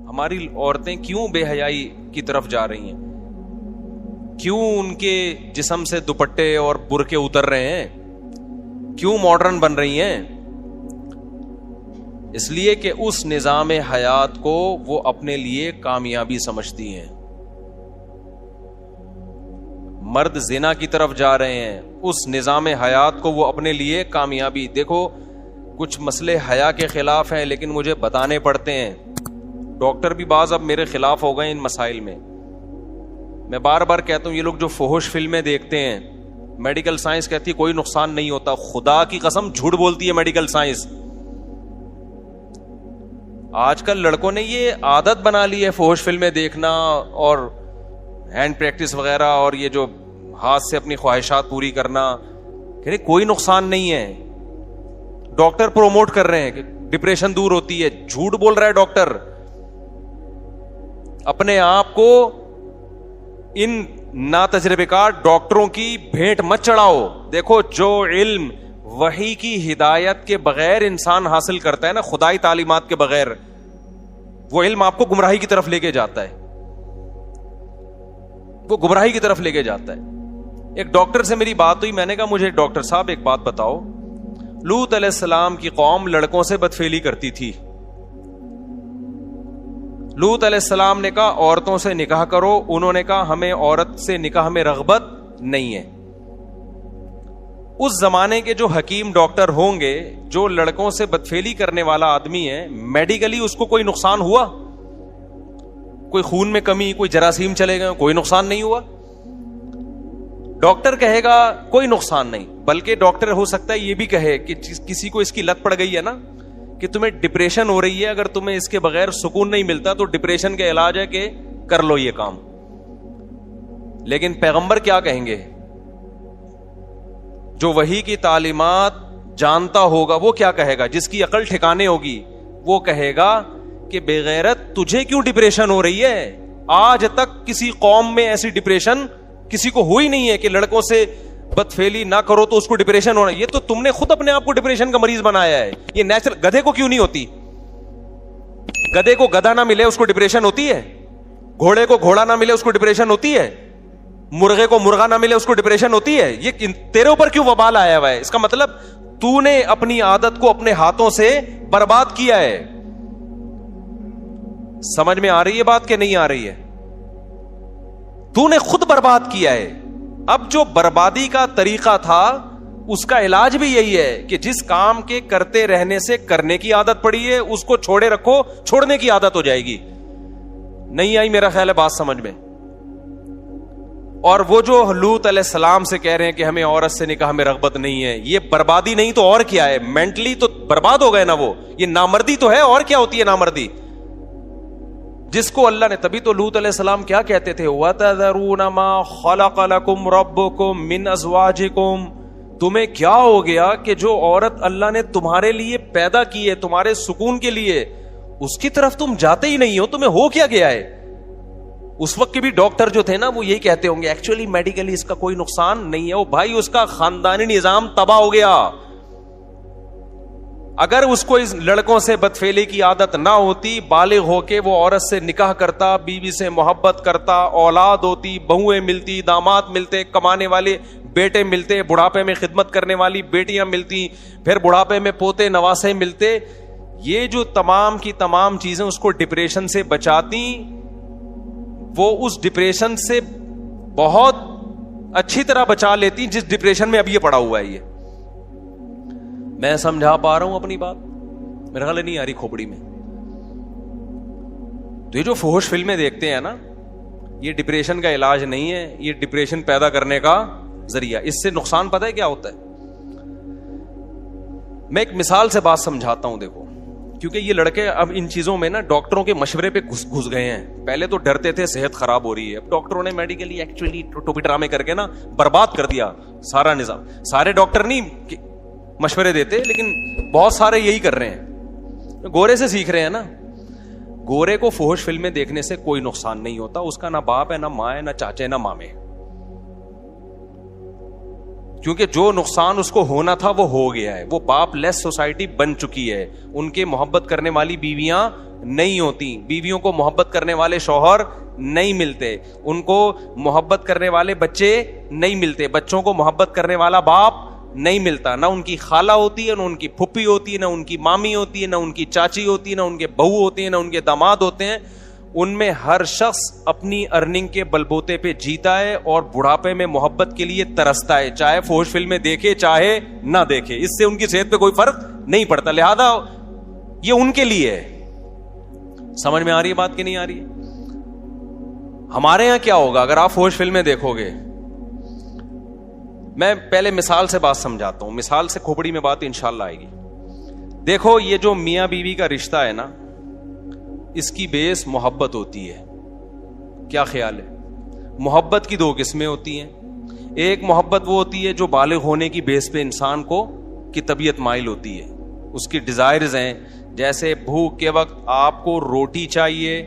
ہماری عورتیں کیوں بے حیائی کی طرف جا رہی ہیں؟ کیوں ان کے جسم سے دوپٹے اور برقعے اتر رہے ہیں؟ کیوں ماڈرن بن رہی ہیں؟ اس لیے کہ اس نظام حیات کو وہ اپنے لیے کامیابی سمجھتی ہیں. مرد زنا کی طرف جا رہے ہیں، اس نظام حیات کو وہ اپنے لیے کامیابی. دیکھو کچھ مسئلے حیا کے خلاف ہیں لیکن مجھے بتانے پڑتے ہیں. ڈاکٹر بھی بعض اب میرے خلاف ہو گئے ان مسائل میں. میں بار بار کہتا ہوں یہ لوگ جو فحش فلمیں دیکھتے ہیں، میڈیکل سائنس کہتی ہے کوئی نقصان نہیں ہوتا. خدا کی قسم جھوٹ بولتی ہے میڈیکل سائنس. آج کل لڑکوں نے یہ عادت بنا لی ہے فحش فلمیں دیکھنا اور ہینڈ پریکٹس وغیرہ اور یہ جو ہاتھ سے اپنی خواہشات پوری کرنا. کہ کوئی نقصان نہیں ہے. ڈاکٹر پروموٹ کر رہے ہیں کہ ڈپریشن دور ہوتی ہے. جھوٹ بول رہا ہے ڈاکٹر. اپنے آپ کو ان ناتجربے کار ڈاکٹروں کی بھیٹ مت چڑھاؤ. دیکھو جو علم وحی کی ہدایت کے بغیر انسان حاصل کرتا ہے نا، خدائی تعلیمات کے بغیر، وہ علم آپ کو گمراہی کی طرف لے کے جاتا ہے. وہ گمراہی کی طرف لے کے جاتا ہے. ایک ڈاکٹر سے میری بات ہوئی، میں نے کہا مجھے ڈاکٹر صاحب ایک بات بتاؤ، لوط علیہ السلام کی قوم لڑکوں سے بدفعلی کرتی تھی. لوط علیہ السلام نے کہا عورتوں سے نکاح کرو. انہوں نے کہا ہمیں عورت سے نکاح میں رغبت نہیں ہے. اس زمانے کے جو حکیم ڈاکٹر ہوں گے، جو لڑکوں سے بدفعلی کرنے والا آدمی ہے، میڈیکلی اس کو کوئی نقصان ہوا؟ کوئی خون میں کمی، کوئی جراثیم چلے گئے، کوئی نقصان نہیں ہوا. ڈاکٹر کہے گا کوئی نقصان نہیں، بلکہ ڈاکٹر ہو سکتا ہے یہ بھی کہے کہ کسی کو اس کی لت پڑ گئی ہے نا کہ تمہیں ڈپریشن ہو رہی ہے، اگر تمہیں اس کے بغیر سکون نہیں ملتا تو ڈپریشن کا علاج ہے کہ کر لو یہ کام. لیکن پیغمبر کیا کہیں گے؟ جو وحی کی تعلیمات جانتا ہوگا وہ کیا کہے گا؟ جس کی عقل ٹھکانے ہوگی وہ کہے گا کہ بے غیرت تجھے کیوں ڈپریشن ہو رہی ہے؟ آج تک کسی قوم میں ایسی ڈپریشن کسی کو ہوئی نہیں ہے کہ لڑکوں سے بدفعلی نہ کرو تو اس کو ڈپریشن ہونا. یہ تو تم نے خود اپنے آپ کو ڈپریشن کا مریض بنایا ہے. یہ نیچرل. گدھے کو کیوں نہیں ہوتی؟ گدھے کو گدھا نہ ملے اس کو ڈپریشن ہوتی ہے؟ گھوڑے کو گھوڑا نہ ملے اس کو ڈپریشن ہوتی ہے؟ مرغے کو مرغا نہ ملے اس کو ڈپریشن ہوتی ہے؟ یہ تیرے اوپر کیوں وبال آیا ہوا ہے؟ اس کا مطلب تو نے اپنی عادت کو اپنے ہاتھوں سے برباد کیا ہے. سمجھ میں آ رہی ہے بات کہ نہیں آ رہی ہے؟ تو نے خود برباد کیا ہے. اب جو بربادی کا طریقہ تھا اس کا علاج بھی یہی ہے کہ جس کام کے کرتے رہنے سے کرنے کی عادت پڑی ہے اس کو چھوڑے رکھو، چھوڑنے کی عادت ہو جائے گی. نہیں آئی میرا خیال ہے بات سمجھ میں؟ اور وہ جو لوط علیہ السلام سے کہہ رہے ہیں کہ ہمیں عورت سے نکاح میں رغبت نہیں ہے، یہ بربادی نہیں تو اور کیا ہے؟ مینٹلی تو برباد ہو گئے نا وہ. یہ نامردی تو ہے. اور کیا ہوتی ہے نامردی؟ جس کو اللہ نے، تبھی تو لوط علیہ السلام کیا کہتے تھے؟ وَتَذَرُونَ مَا خَلَقَ لَكُمْ رَبُّكُمْ مِنْ أَزْوَاجِكُمْ. تمہیں کیا ہو گیا کہ جو عورت اللہ نے تمہارے لیے پیدا کی ہے تمہارے سکون کے لیے، اس کی طرف تم جاتے ہی نہیں ہو؟ تمہیں ہو کیا گیا ہے؟ اس وقت کے بھی ڈاکٹر جو تھے نا وہ یہی کہتے ہوں گے ایکچولی میڈیکلی اس کا کوئی نقصان نہیں ہے. وہ بھائی اس کا خاندانی نظام تباہ ہو گیا. اگر اس کو اس لڑکوں سے بدفعلی کی عادت نہ ہوتی، بالغ ہو کے وہ عورت سے نکاح کرتا، بیوی سے محبت کرتا، اولاد ہوتی، بہویں ملتی، داماد ملتے، کمانے والے بیٹے ملتے، بڑھاپے میں خدمت کرنے والی بیٹیاں ملتی، پھر بڑھاپے میں پوتے نواسے ملتے، یہ جو تمام کی تمام چیزیں اس کو ڈپریشن سے بچاتی، وہ اس ڈپریشن سے بہت اچھی طرح بچا لیتی جس ڈپریشن میں اب یہ پڑا ہوا ہے. یہ میں سمجھا پا رہا ہوں اپنی بات؟ میرا خیال نہیں آ رہی کھوپڑی میں. تو یہ جو فحش فلمیں دیکھتے ہیں نا، یہ ڈپریشن کا علاج نہیں ہے، یہ ڈپریشن پیدا کرنے کا ذریعہ. اس سے نقصان پتہ ہے کیا ہوتا ہے؟ میں ایک مثال سے بات سمجھاتا ہوں. دیکھو، کیونکہ یہ لڑکے اب ان چیزوں میں نا ڈاکٹروں کے مشورے پہ گھس گئے ہیں. پہلے تو ڈرتے تھے صحت خراب ہو رہی ہے، اب ڈاکٹروں نے میڈیکلی ایکچولی ٹوپی ڈرامے کر کے نا برباد کر دیا سارا نظام. سارے ڈاکٹر نہیں مشورے دیتے لیکن بہت سارے یہی کر رہے ہیں، گورے سے سیکھ رہے ہیں نا. گورے کو فحش فلمیں دیکھنے سے کوئی نقصان نہیں ہوتا. اس کا نہ باپ ہے، نہ ماں ہے، نہ چاچے، نہ مامے. کیونکہ جو نقصان اس کو ہونا تھا وہ ہو گیا ہے. وہ باپ لیس سوسائٹی بن چکی ہے. ان کے محبت کرنے والی بیویاں نہیں ہوتی, بیویوں کو محبت کرنے والے شوہر نہیں ملتے, ان کو محبت کرنے والے بچے نہیں ملتے, بچوں کو محبت کرنے والا باپ نہیں ملتا. نہ ان کی خالہ ہوتی ہے, نہ ان کی پھپھی ہوتی ہے, نہ ان کی مامی ہوتی ہے, نہ ان کی چاچی ہوتی ہے, نہ ان کے بہو ہوتے ہیں, نہ ان کے داماد ہوتے ہیں. ان میں ہر شخص اپنی ارننگ کے بلبوتے پہ جیتا ہے اور بڑھاپے میں محبت کے لیے ترستا ہے, چاہے فوش فلمیں دیکھے چاہے نہ دیکھے, اس سے ان کی صحت پہ کوئی فرق نہیں پڑتا. لہذا یہ ان کے لیے ہے. سمجھ میں آ رہی ہے بات کہ نہیں آ رہی ہے؟ ہمارے یہاں کیا ہوگا اگر آپ فوش فلمیں دیکھو گے؟ میں پہلے مثال سے بات سمجھاتا ہوں, مثال سے کھوپڑی میں بات انشاءاللہ آئے گی. دیکھو یہ جو میاں بیوی کا رشتہ ہے نا, اس کی بیس محبت ہوتی ہے. کیا خیال ہے؟ محبت کی دو قسمیں ہوتی ہیں. ایک محبت وہ ہوتی ہے جو بالغ ہونے کی بیس پہ انسان کو کی طبیعت مائل ہوتی ہے, اس کی ڈیزائرز ہیں. جیسے بھوک کے وقت آپ کو روٹی چاہیے,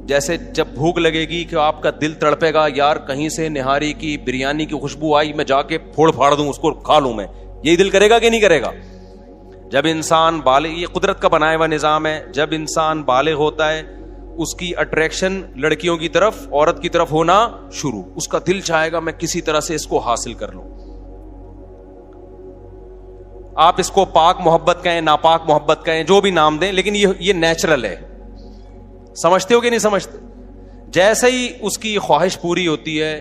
جیسے جب بھوک لگے گی کہ آپ کا دل تڑپے گا, یار کہیں سے نہاری کی بریانی کی خوشبو آئی, میں جا کے پھوڑ پھاڑ دوں اس کو, کھا لوں میں. یہی دل کرے گا کہ نہیں کرے گا؟ جب انسان بالغ, یہ قدرت کا بنایا ہوا نظام ہے, جب انسان بالغ ہوتا ہے اس کی اٹریکشن لڑکیوں کی طرف, عورت کی طرف ہونا شروع, اس کا دل چاہے گا میں کسی طرح سے اس کو حاصل کر لوں. آپ اس کو پاک محبت کہیں, ناپاک محبت کہیں, جو بھی نام دیں, لیکن یہ نیچرل ہے. سمجھتے ہو کہ نہیں سمجھتے؟ جیسے ہی اس کی خواہش پوری ہوتی ہے,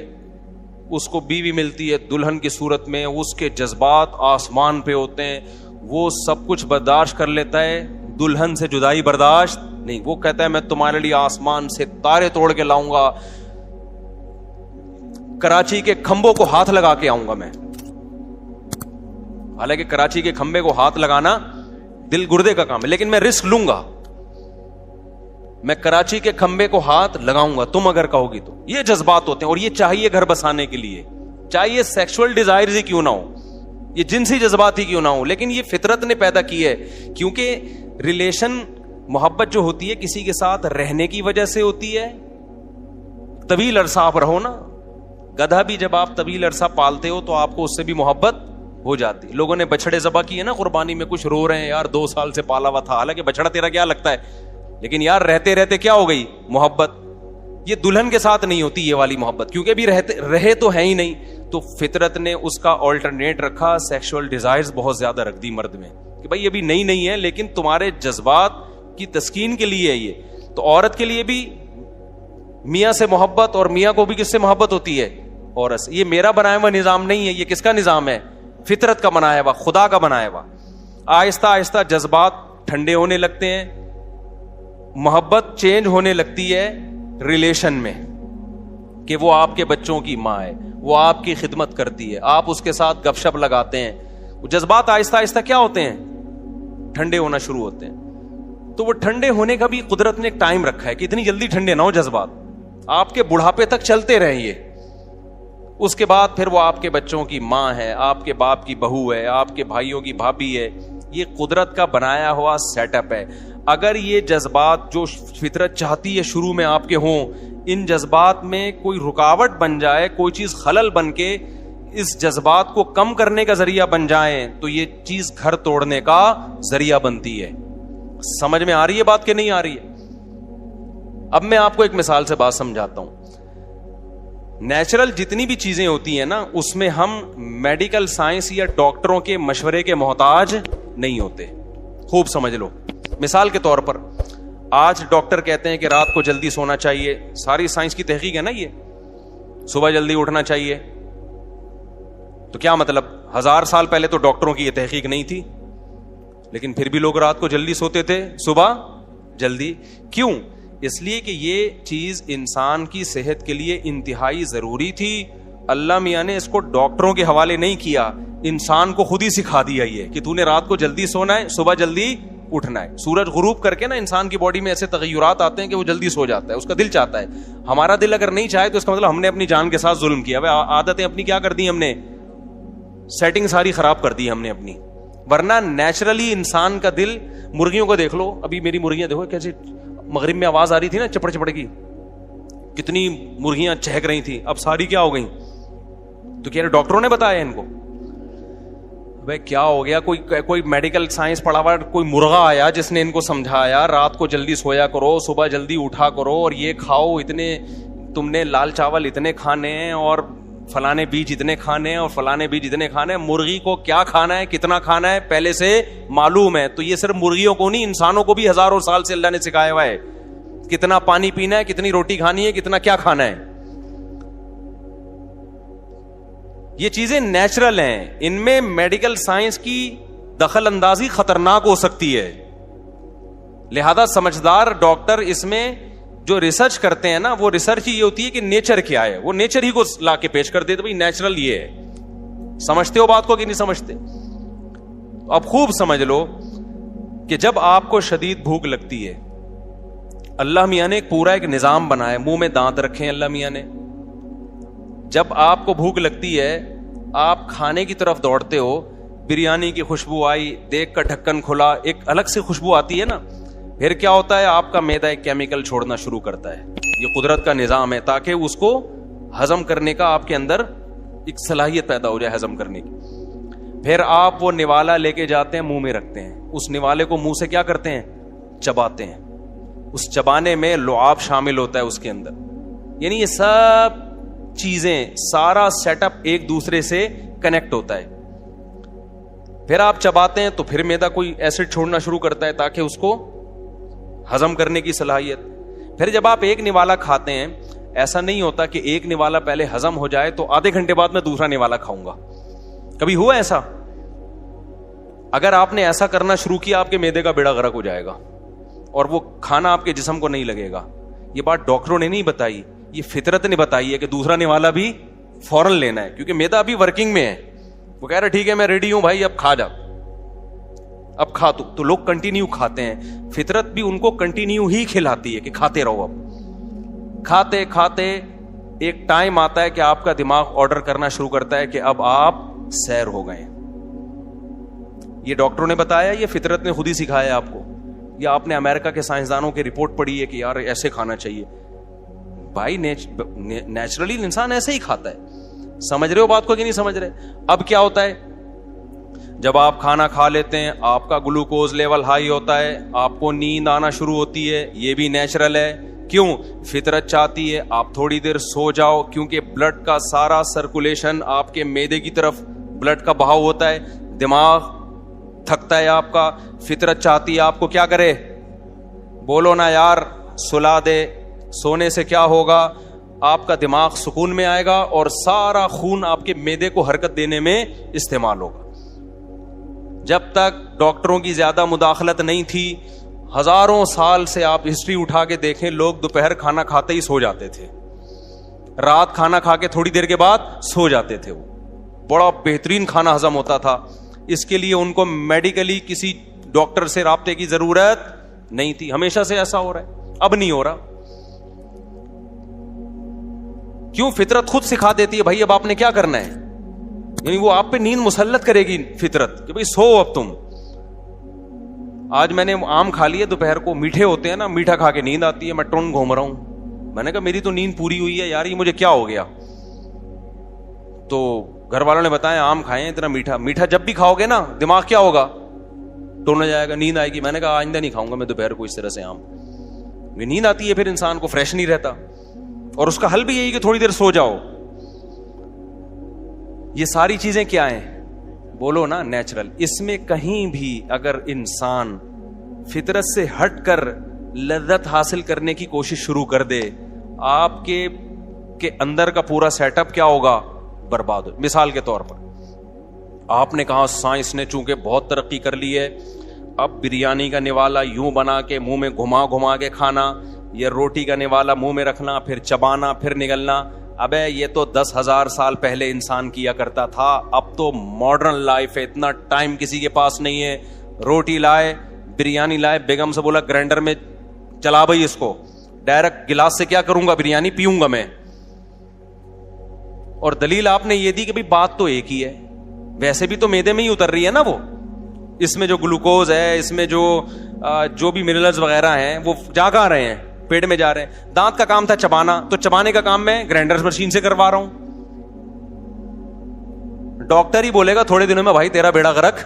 اس کو بیوی ملتی ہے دلہن کی صورت میں, اس کے جذبات آسمان پہ ہوتے ہیں, وہ سب کچھ برداشت کر لیتا ہے, دلہن سے جدائی برداشت نہیں. وہ کہتا ہے میں تمہارے لیے آسمان سے تارے توڑ کے لاؤں گا, کراچی کے کھمبوں کو ہاتھ لگا کے آؤں گا میں. حالانکہ کراچی کے کھمبے کو ہاتھ لگانا دل گردے کا کام ہے, لیکن میں رسک لوں گا, میں کراچی کے کھمبے کو ہاتھ لگاؤں گا تم اگر کہو گی تو. یہ جذبات ہوتے ہیں, اور یہ چاہیے گھر بسانے کے لیے, چاہیے سیکسول ڈیزائرز ہی کیوں نہ ہو, یہ جنسی جذبات ہی کیوں نہ ہو, لیکن یہ فطرت نے پیدا کی ہے. کیونکہ ریلیشن, محبت جو ہوتی ہے کسی کے ساتھ رہنے کی وجہ سے ہوتی ہے. طویل عرصہ آپ رہو نا, گدھا بھی جب آپ طویل عرصہ پالتے ہو تو آپ کو اس سے بھی محبت ہو جاتی. لوگوں نے بچڑے ذبح کیے نا قربانی میں, کچھ رو رہے ہیں یار 2 سال سے پالا ہوا تھا, حالانکہ بچڑا تیرا کیا لگتا ہے, لیکن یار رہتے رہتے کیا ہو گئی محبت. یہ دلہن کے ساتھ نہیں ہوتی یہ والی محبت, کیونکہ ابھی رہے تو ہے ہی نہیں. تو فطرت نے اس کا آلٹرنیٹ رکھا, سیکشول ڈیزائرز بہت زیادہ رکھ دی مرد میں, کہ بھائی ابھی نہیں ہے, لیکن تمہارے جذبات کی تسکین کے لیے ہے یہ. تو عورت کے لیے بھی میاں سے محبت, اور میاں کو بھی کس سے محبت ہوتی ہے؟ عورت سے. یہ میرا بنایا ہوا نظام نہیں ہے, یہ کس کا نظام ہے؟ فطرت کا بنایا ہوا, خدا کا بنایا ہوا. آہستہ آہستہ جذبات ٹھنڈے ہونے لگتے ہیں, محبت چینج ہونے لگتی ہے ریلیشن میں, کہ وہ آپ کے بچوں کی ماں ہے, وہ آپ کی خدمت کرتی ہے, آپ اس کے ساتھ گپ شپ لگاتے ہیں. وہ جذبات آہستہ آہستہ کیا ہوتے ہیں؟ ٹھنڈے ہونا شروع ہوتے ہیں. تو وہ ٹھنڈے ہونے کا بھی قدرت نے ایک ٹائم رکھا ہے کہ اتنی جلدی ٹھنڈے نہ ہو جذبات, آپ کے بڑھاپے تک چلتے رہیں یہ. اس کے بعد پھر وہ آپ کے بچوں کی ماں ہے, آپ کے باپ کی بہو ہے, آپ کے بھائیوں کی بھابھی ہے. یہ قدرت کا بنایا ہوا سیٹ اپ ہے. اگر یہ جذبات جو فطرت چاہتی ہے شروع میں آپ کے ہوں, ان جذبات میں کوئی رکاوٹ بن جائے, کوئی چیز خلل بن کے اس جذبات کو کم کرنے کا ذریعہ بن جائیں, تو یہ چیز گھر توڑنے کا ذریعہ بنتی ہے. سمجھ میں آ رہی ہے بات کہ نہیں آ رہی ہے؟ اب میں آپ کو ایک مثال سے بات سمجھاتا ہوں. نیچرل جتنی بھی چیزیں ہوتی ہیں نا, اس میں ہم میڈیکل سائنس یا ڈاکٹروں کے مشورے کے محتاج نہیں ہوتے. خوب سمجھ لو. مثال کے طور پر آج ڈاکٹر کہتے ہیں کہ رات کو جلدی سونا چاہیے, ساری سائنس کی تحقیق ہے نا یہ, صبح جلدی اٹھنا چاہیے. تو کیا مطلب 1000 سال پہلے تو ڈاکٹروں کی یہ تحقیق نہیں تھی, لیکن پھر بھی لوگ رات کو جلدی سوتے تھے, صبح جلدی. کیوں؟ اس لیے کہ یہ چیز انسان کی صحت کے لیے انتہائی ضروری تھی. اللہ میاں نے اس کو ڈاکٹروں کے حوالے نہیں کیا, انسان کو خود ہی سکھا دیا یہ کہ تو نے رات کو جلدی سونا ہے, صبح جلدی اٹھنا ہے. سورج غروب کر کے نا انسان کی باڈی میں ایسے تغیرات آتے ہیں کہ وہ جلدی سو جاتا ہے, اس کا دل چاہتا ہے. ہمارا دل اگر نہیں چاہے تو اس کا مطلب ہم نے اپنی جان کے ساتھ ظلم کیا. عادتیں اپنی کیا کر دی ہم نے, سیٹنگ ساری خراب کر دی ہم نے اپنی. ورنہ نیچرلی انسان کا دل, مرغیوں کو دیکھ لو, ابھی میری مرغیاں دیکھو کیسے مغرب میں آواز آ رہی تھی نا چپڑ چپڑ کی, کتنی مرغیاں چہک رہی تھی, اب ساری کیا ہو گئی, تو کہہ رہے ڈاکٹروں نے بتایا ان کو. بھائی کیا ہو گیا, کوئی میڈیکل سائنس پڑھا ہوا کوئی مرغا آیا جس نے ان کو سمجھایا رات کو جلدی سویا کرو, صبح جلدی اٹھا کرو, اور یہ کھاؤ, اتنے تم نے لال چاول اتنے کھانے ہیں, اور فلانے بیج اتنے کھانے ہیں, اور فلانے بیج اتنے کھانے ہیں. مرغی کو کیا کھانا ہے, کتنا کھانا ہے, پہلے سے معلوم ہے. تو یہ صرف مرغیوں کو نہیں, انسانوں کو بھی ہزاروں سال سے اللہ نے سکھایا ہوا ہے کتنا پانی پینا ہے, کتنی روٹی کھانی ہے, کتنا کیا کھانا ہے. یہ چیزیں نیچرل ہیں, ان میں میڈیکل سائنس کی دخل اندازی خطرناک ہو سکتی ہے. لہذا سمجھدار ڈاکٹر اس میں جو ریسرچ کرتے ہیں نا, وہ ریسرچ یہ ہوتی ہے کہ نیچر کیا ہے, وہ نیچر ہی کو لا کے پیش کر دیتے, بھائی نیچرل یہ ہے. سمجھتے ہو بات کو کہ نہیں سمجھتے؟ اب خوب سمجھ لو کہ جب آپ کو شدید بھوک لگتی ہے, اللہ میاں نے پورا ایک نظام بنایا, منہ میں دانت رکھے ہیں اللہ میاں نے. جب آپ کو بھوک لگتی ہے, آپ کھانے کی طرف دوڑتے ہو, بریانی کی خوشبو آئی, دیکھ کر ڈھکن کھلا, ایک الگ سی خوشبو آتی ہے نا, پھر کیا ہوتا ہے, آپ کا معدہ ایک کیمیکل چھوڑنا شروع کرتا ہے. یہ قدرت کا نظام ہے تاکہ اس کو ہضم کرنے کا آپ کے اندر ایک صلاحیت پیدا ہو جائے ہضم کرنے کی. پھر آپ وہ نوالا لے کے جاتے ہیں, منہ میں رکھتے ہیں, اس نوالے کو منہ سے کیا کرتے ہیں, چباتے ہیں. اس چبانے میں لعاب شامل ہوتا ہے اس کے اندر, یعنی یہ سب چیزیں, سارا سیٹ اپ ایک دوسرے سے کنیکٹ ہوتا ہے. پھر آپ چباتے ہیں تو پھر معدہ کوئی ایسڈ چھوڑنا شروع کرتا ہے تاکہ اس کو ہضم کرنے کی صلاحیت. پھر جب آپ ایک نوالا کھاتے ہیں, ایسا نہیں ہوتا کہ ایک نوالا پہلے ہضم ہو جائے تو آدھے گھنٹے بعد میں دوسرا نوالا کھاؤں گا. کبھی ہوا ایسا؟ اگر آپ نے ایسا کرنا شروع کیا, آپ کے معدے کا بیڑا غرق ہو جائے گا اور وہ کھانا آپ کے جسم کو نہیں لگے گا. یہ بات ڈاکٹروں نے نہیں بتائی, یہ فطرت نے بتائی ہے کہ دوسرا نوالا بھی فوراً لینا ہے, کیونکہ معدہ ابھی ورکنگ میں ہے. وہ کہہ رہا ٹھیک ہے میں ریڈی ہوں بھائی, اب کھا جا, اب کھا تو لوگ کنٹینیو کھاتے ہیں. فطرت بھی ان کو کنٹینیو ہی کھلاتی ہے کہ کھاتے رہو. اب کھاتے کھاتے ایک ٹائم آتا ہے کہ آپ کا دماغ آرڈر کرنا شروع کرتا ہے کہ اب آپ سیر ہو گئے. یہ ڈاکٹروں نے بتایا, یہ فطرت نے خود ہی سکھایا آپ کو, یا آپ نے امریکہ کے سائنسدانوں کی رپورٹ پڑھی ہے کہ یار ایسے کھانا چاہیے. بھائی نیچرلی انسان ایسے ہی کھاتا ہے. سمجھ رہے ہو بات کو کہ نہیں سمجھ رہے؟ اب کیا ہوتا ہے, جب آپ کھانا کھا لیتے ہیں, آپ کا گلوکوز لیول ہائی ہوتا ہے, آپ کو نیند آنا شروع ہوتی ہے. یہ بھی نیچرل ہے. کیوں؟ فطرت چاہتی ہے آپ تھوڑی دیر سو جاؤ, کیونکہ بلڈ کا سارا سرکولیشن آپ کے معدے کی طرف بلڈ کا بہاؤ ہوتا ہے, دماغ تھکتا ہے آپ کا. فطرت چاہتی ہے آپ کو کیا کرے, بولو نا یار, سلا دے. سونے سے کیا ہوگا, آپ کا دماغ سکون میں آئے گا اور سارا خون آپ کے معدے کو حرکت دینے میں استعمال ہوگا. جب تک ڈاکٹروں کی زیادہ مداخلت نہیں تھی, ہزاروں سال سے آپ ہسٹری اٹھا کے دیکھیں, لوگ دوپہر کھانا کھاتے ہی سو جاتے تھے, رات کھانا کھا کے تھوڑی دیر کے بعد سو جاتے تھے. وہ بڑا بہترین کھانا ہضم ہوتا تھا. اس کے لیے ان کو میڈیکلی کسی ڈاکٹر سے رابطے کی ضرورت نہیں تھی. ہمیشہ سے ایسا ہو رہا ہے, اب نہیں ہو رہا. کیوں؟ فطرت خود سکھا دیتی ہے بھائی اب آپ نے کیا کرنا ہے. یعنی وہ آپ پہ نیند مسلط کرے گی فطرت کہ بھائی سو اب تم. آج میں نے آم کھا لیے دوپہر کو, میٹھے ہوتے ہیں نا, میٹھا کھا کے نیند آتی ہے, میں ٹون گھوم رہا ہوں. میں نے کہا میری تو نیند پوری ہوئی ہے یار, یہ مجھے کیا ہو گیا. تو گھر والوں نے بتایا آم کھائے اتنا میٹھا. میٹھا جب بھی کھاؤ گے نا دماغ کیا ہوگا, ٹون جائے گا, نیند آئے گی. میں نے کہا آئندہ نہیں کھاؤں گا میں دوپہر کو اس طرح سے آم. نیند آتی ہے, پھر انسان کو فریش نہیں رہتا. اور اس کا حل بھی یہی کہ تھوڑی دیر سو جاؤ. یہ ساری چیزیں کیا ہیں, بولو نا نیچرل. اس میں کہیں بھی اگر انسان فطرت سے ہٹ کر لذت حاصل کرنے کی کوشش شروع کر دے, آپ کے اندر کا پورا سیٹ اپ کیا ہوگا, برباد ہو. مثال کے طور پر آپ نے کہا سائنس نے چونکہ بہت ترقی کر لی ہے, اب بریانی کا نوالا یوں بنا کے منہ میں گھما گھما کے کھانا, یہ روٹی کا نوالا منہ میں رکھنا, پھر چبانا, پھر نگلنا. ابے یہ تو 10,000 سال پہلے انسان کیا کرتا تھا. اب تو ماڈرن لائف ہے, اتنا ٹائم کسی کے پاس نہیں ہے. روٹی لائے, بریانی لائے, بیگم سے بولا گرائنڈر میں چلا بھائی اس کو, ڈائریکٹ گلاس سے کیا کروں گا, بریانی پیوں گا میں. اور دلیل آپ نے یہ دی کہ بھئی بات تو ایک ہی ہے, ویسے بھی تو میدے میں ہی اتر رہی ہے نا وہ. اس میں جو گلوکوز ہے, اس میں جو بھی منرلز وغیرہ ہیں وہ جا کہاں رہے ہیں, پیٹ میں جا رہے ہیں. دانت کا کام تھا چبانا, تو چبانے کا کام میں گرائنڈر مشین سے کروا رہا ہوں. ڈاکٹر ہی بولے گا تھوڑے دنوں میں بھائی تیرا بیڑا غرق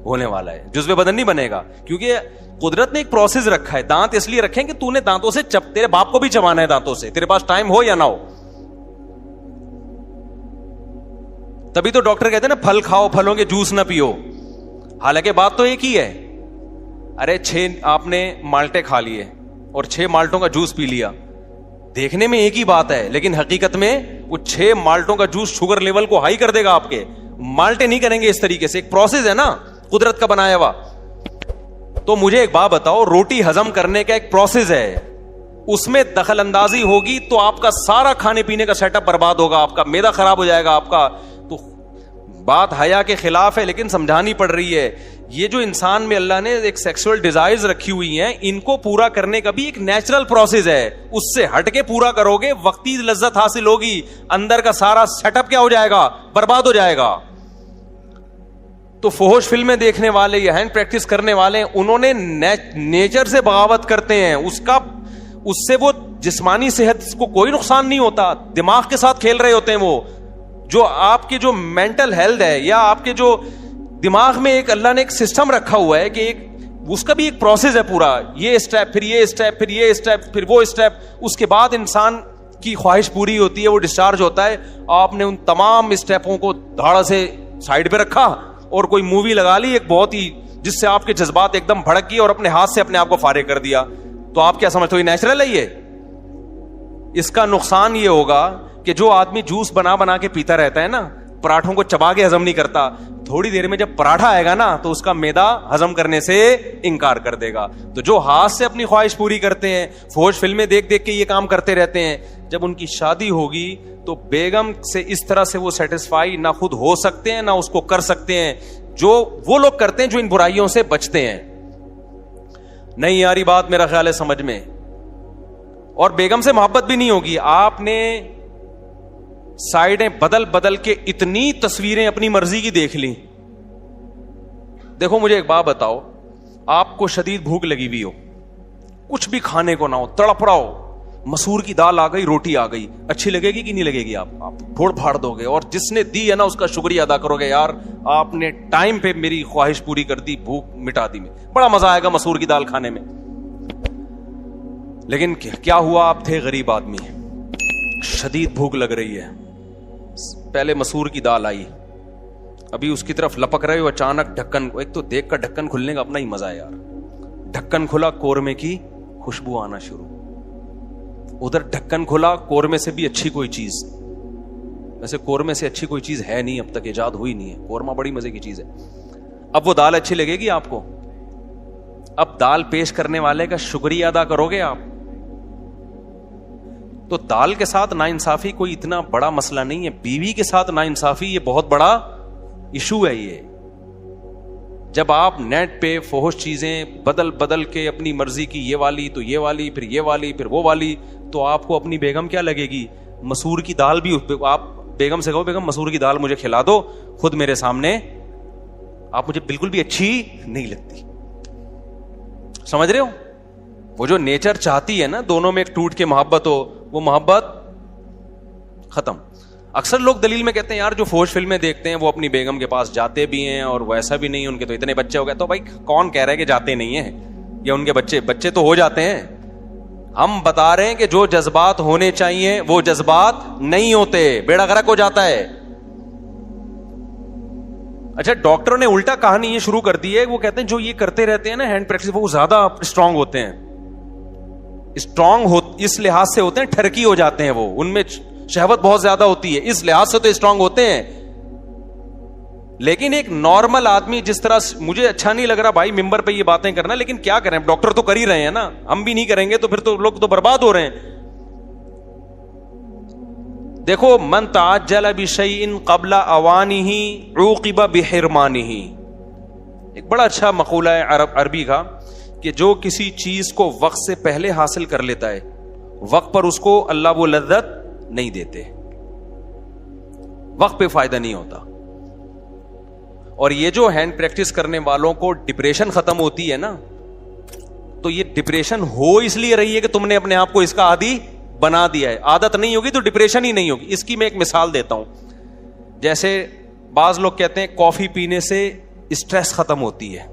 ہونے والا ہے, جزو بدن نہیں بنے گا. کیونکہ قدرت نے ایک پروسیس رکھا ہے. دانت اس لیے رکھے کہ تو نے دانتوں سے تیرے باپ کو بھی چبانا ہے دانتوں سے, تیرے پاس ٹائم ہو یا نہ ہو. تبھی تو ڈاکٹر کہتے ہیں نا پھل کھاؤ, پھلوں کے جوس نہ پیو. حالانکہ بات تو ایک ہی ہے. ارے 6 آپ نے مالٹے کھا لیے اور 6 مالٹوں کا جوس پی لیا, دیکھنے میں ایک ہی بات ہے, لیکن حقیقت میں وہ 6 مالٹوں کا جوس شوگر لیول کو ہائی کر دے گا آپ کے. مالٹے نہیں کریں گے اس طریقے سے, ایک پروسیس ہے نا قدرت کا بنایا ہوا. تو مجھے ایک بات بتاؤ, روٹی ہضم کرنے کا ایک پروسیس ہے, اس میں دخل اندازی ہوگی تو آپ کا سارا کھانے پینے کا سیٹ اپ برباد ہوگا, آپ کا معدہ خراب ہو جائے گا آپ کا. تو بات حیا کے خلاف ہے لیکن سمجھانی پڑ رہی ہے. یہ جو انسان میں اللہ نے ایک سیکسول ڈیزائرز رکھی ہوئی ہیں, ان کو پورا کرنے کا بھی ایک نیچرل پروسیس ہے. اس سے ہٹ کے پورا کرو گے وقتی لذت حاصل ہوگی, اندر کا سارا سیٹ اپ کیا ہو جائے گا, برباد ہو جائے گا. تو فحش فلمیں دیکھنے والے یا ہینڈ پریکٹس کرنے والے, انہوں نے نیچر سے بغاوت کرتے ہیں. اس سے وہ جسمانی صحت کو کوئی نقصان نہیں ہوتا, دماغ کے ساتھ کھیل رہے ہوتے ہیں. وہ جو آپ کی جو مینٹل ہیلتھ ہے یا آپ کے جو دماغ میں ایک اللہ نے ایک سسٹم رکھا ہوا ہے کہ ایک اس کا بھی ایک پروسیس ہے پورا, یہ اسٹیپ پھر یہ اسٹیپ پھر یہ اسٹیپ پھر وہ اسٹیپ, اس کے بعد انسان کی خواہش پوری ہوتی ہے, وہ ڈسچارج ہوتا ہے. آپ نے ان تمام اسٹیپوں کو دھاڑا سے سائڈ پہ رکھا اور کوئی مووی لگا لی ایک بہت ہی, جس سے آپ کے جذبات ایک دم بھڑک گئے اور اپنے ہاتھ سے اپنے آپ کو فارغ کر دیا. تو آپ کیا سمجھتے ہو یہ نیچرل ہے؟ یہ اس کا نقصان یہ ہوگا کہ جو آدمی جوس بنا بنا کے پیتا رہتا ہے نا, پراٹھوں کو چبا کے ہضم نہیں کرتا, تھوڑی دیر میں جب پراٹھا آئے گا نا تو اس کا معدہ ہضم کرنے سے انکار کر دے گا. تو جو ہاتھ سے اپنی خواہش پوری کرتے ہیں, فوج فلمیں دیکھ دیکھ کے یہ کام کرتے رہتے ہیں, جب ان کی شادی ہوگی تو بیگم سے اس طرح سے وہ سیٹسفائی نہ خود ہو سکتے ہیں نہ اس کو کر سکتے ہیں جو وہ لوگ کرتے ہیں جو ان برائیوں سے بچتے ہیں. نہیں یاری بات میرا خیال ہے سمجھ میں. اور بیگم سے محبت بھی نہیں ہوگی. آپ نے سائیڈیں بدل بدل کے اتنی تصویریں اپنی مرضی کی دیکھ لی. دیکھو مجھے ایک بات بتاؤ, آپ کو شدید بھوک لگی ہوئی ہو, کچھ بھی کھانے کو نہ ہو, تڑپ رہا ہو, مسور کی دال آ گئی, روٹی آ گئی, اچھی لگے گی کہ نہیں لگے گی؟ آپ پھوڑ پھاڑ دو گے, اور جس نے دی ہے نا اس کا شکریہ ادا کرو گے, یار آپ نے ٹائم پہ میری خواہش پوری کر دی, بھوک مٹا دی, میں بڑا مزہ آئے گا مسور کی دال کھانے میں. لیکن کیا ہوا, آپ تھے غریب آدمی, شدید بھوک لگ رہی ہے, پہلے مسور کی دال آئی, ابھی اس کی طرف لپک رہے ہو, اچانک ڈھکن, ایک تو دیکھ کر ڈھکن کھلنے کا اپنا ہی مزہ ہے یار, ڈھکن کھلا, قورمے کی خوشبو آنا شروع, ادھر ڈھکن کھلا, قورمے سے بھی اچھی کوئی چیز, ویسے قورمے سے اچھی کوئی چیز ہے نہیں, اب تک ایجاد ہوئی نہیں ہے, قورمہ بڑی مزے کی چیز ہے. اب وہ دال اچھی لگے گی آپ کو؟ اب دال پیش کرنے والے کا شکریہ ادا کرو گے آپ؟ تو دال کے ساتھ ناانصافی کوئی اتنا بڑا مسئلہ نہیں ہے, بیوی کے ساتھ ناانصافی یہ بہت بڑا ایشو ہے. یہ جب آپ نیٹ پہ فحش چیزیں بدل بدل کے اپنی مرضی کی, یہ والی تو یہ والی, پھر یہ والی, پھر وہ والی, تو آپ کو اپنی بیگم کیا لگے گی؟ مسور کی دال بھی آپ بیگم سے کہو بیگم مسور کی دال مجھے کھلا دو, خود میرے سامنے آپ مجھے بالکل بھی اچھی نہیں لگتی. سمجھ رہے ہو؟ وہ جو نیچر چاہتی ہے نا دونوں میں ایک ٹوٹ کے محبت ہو, وہ محبت ختم. اکثر لوگ دلیل میں کہتے ہیں یار جو فحش فلمیں دیکھتے ہیں وہ اپنی بیگم کے پاس جاتے بھی ہیں, اور ویسا بھی نہیں, ان کے تو اتنے بچے ہو گئے. تو بھائی کون کہہ رہا ہے کہ جاتے نہیں ہیں, یا ان کے بچے تو ہو جاتے ہیں. ہم بتا رہے ہیں کہ جو جذبات ہونے چاہیے وہ جذبات نہیں ہوتے, بیڑا غرق ہو جاتا ہے. اچھا ڈاکٹروں نے الٹا کہانی یہ شروع کر دی ہے, وہ کہتے ہیں جو یہ کرتے رہتے ہیں نا ہینڈ پریکٹس, وہ زیادہ اسٹرانگ ہوتے ہیں. اسٹرانگ اس لحاظ سے ہوتے ہیں, ٹھرکی ہو جاتے ہیں, وہ ان میں شہوت بہت زیادہ ہوتی ہے, اس لحاظ سے تو اسٹرانگ ہوتے ہیں. لیکن ایک نارمل آدمی, جس طرح مجھے اچھا نہیں لگ رہا بھائی ممبر پہ یہ باتیں کرنا, لیکن کیا کریں, ڈاکٹر تو کر ہی رہے ہیں نا, ہم بھی نہیں کریں گے تو پھر تو لوگ تو برباد ہو رہے ہیں. دیکھو من تعجل بشیء قبل اوانہ عوقب بحرمانہ, ایک بڑا اچھا مقولہ ہے عربی کا کہ جو کسی چیز کو وقت سے پہلے حاصل کر لیتا ہے وقت پر اس کو اللہ وہ لذت نہیں دیتے, وقت پہ فائدہ نہیں ہوتا. اور یہ جو ہینڈ پریکٹس کرنے والوں کو ڈپریشن ختم ہوتی ہے نا, تو یہ ڈپریشن ہو اس لیے رہی ہے کہ تم نے اپنے آپ کو اس کا عادی بنا دیا ہے. عادت نہیں ہوگی تو ڈپریشن ہی نہیں ہوگی. اس کی میں ایک مثال دیتا ہوں. جیسے بعض لوگ کہتے ہیں کافی پینے سے اسٹریس ختم ہوتی ہے.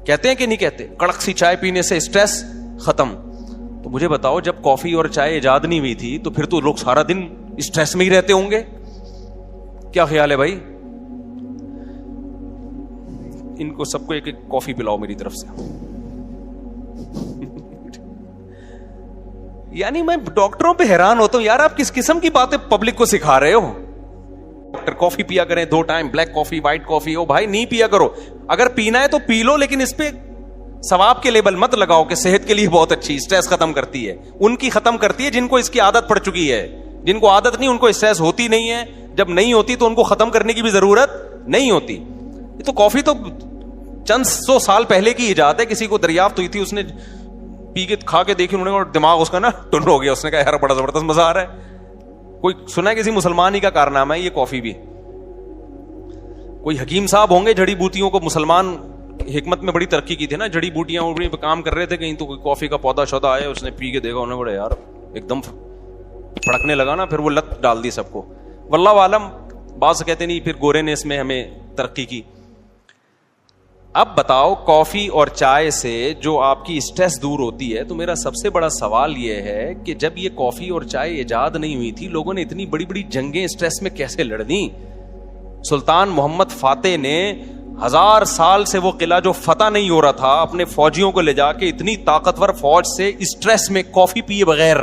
کہتے ہیں کہ نہیں کہتے؟ کڑک سی چائے پینے سے اسٹریس ختم. تو مجھے بتاؤ جب کافی اور چائے ایجاد نہیں ہوئی تھی تو پھر تو لوگ سارا دن اسٹریس میں ہی رہتے ہوں گے. کیا خیال ہے بھائی؟ ان کو سب کو ایک ایک کافی پلاؤ میری طرف سے. یعنی میں ڈاکٹروں پہ حیران ہوتا ہوں یار, آپ کس قسم کی باتیں پبلک کو سکھا رہے ہو. ڈاکٹر کافی پیا کریں 2 ٹائم, بلیک کافی, وائٹ کافی. او بھائی نہیں پیا کرو, اگر پینا ہے تو پی لو, لیکن اس پہ ثواب کے لیبل مت لگاؤ کہ صحت کے لیے بہت اچھی, اسٹریس ختم کرتی ہے. ان کی ختم کرتی ہے جن کو اس کی عادت پڑ چکی ہے. جن کو عادت نہیں ان کو اسٹریس ہوتی نہیں ہے. جب نہیں ہوتی تو ان کو ختم کرنے کی بھی ضرورت نہیں ہوتی. یہ تو کافی تو چند 100 سال پہلے کی ایجاد ہے. کسی کو دریافت ہوئی تھی, اس نے پی کے کھا کے دیکھی, انہوں نے دماغ اس کا نا ٹن ہو گیا. اس نے کہا یار بڑا زبردست مزہ آ رہا ہے. کوئی سنا ہے کسی مسلمان ہی کا کارنامہ ہے یہ کافی بھی. کوئی حکیم صاحب ہوں گے, جڑی بوٹیوں کو مسلمان حکمت میں بڑی ترقی کی تھی نا, جڑی بوٹیاں پہ کام کر رہے تھے کہیں, تو کوئی کافی کا پودا شودا آیا, اس نے پی کے دیکھا, انہوں نے بڑا یار ایک دم پھڑکنے لگا نا, پھر وہ لت ڈال دی سب کو. واللہ عالم. بعض کہتے نہیں پھر گورے نے اس میں ہمیں ترقی کی. اب بتاؤ کافی اور چائے سے جو آپ کی اسٹریس دور ہوتی ہے, تو میرا سب سے بڑا سوال یہ ہے کہ جب یہ کافی اور چائے ایجاد نہیں ہوئی تھی, لوگوں نے اتنی بڑی بڑی جنگیں اسٹریس میں کیسے لڑنی؟ سلطان محمد فاتح نے 1000 سال سے وہ قلعہ جو فتح نہیں ہو رہا تھا, اپنے فوجیوں کو لے جا کے اتنی طاقتور فوج سے اسٹریس میں کافی پیے بغیر,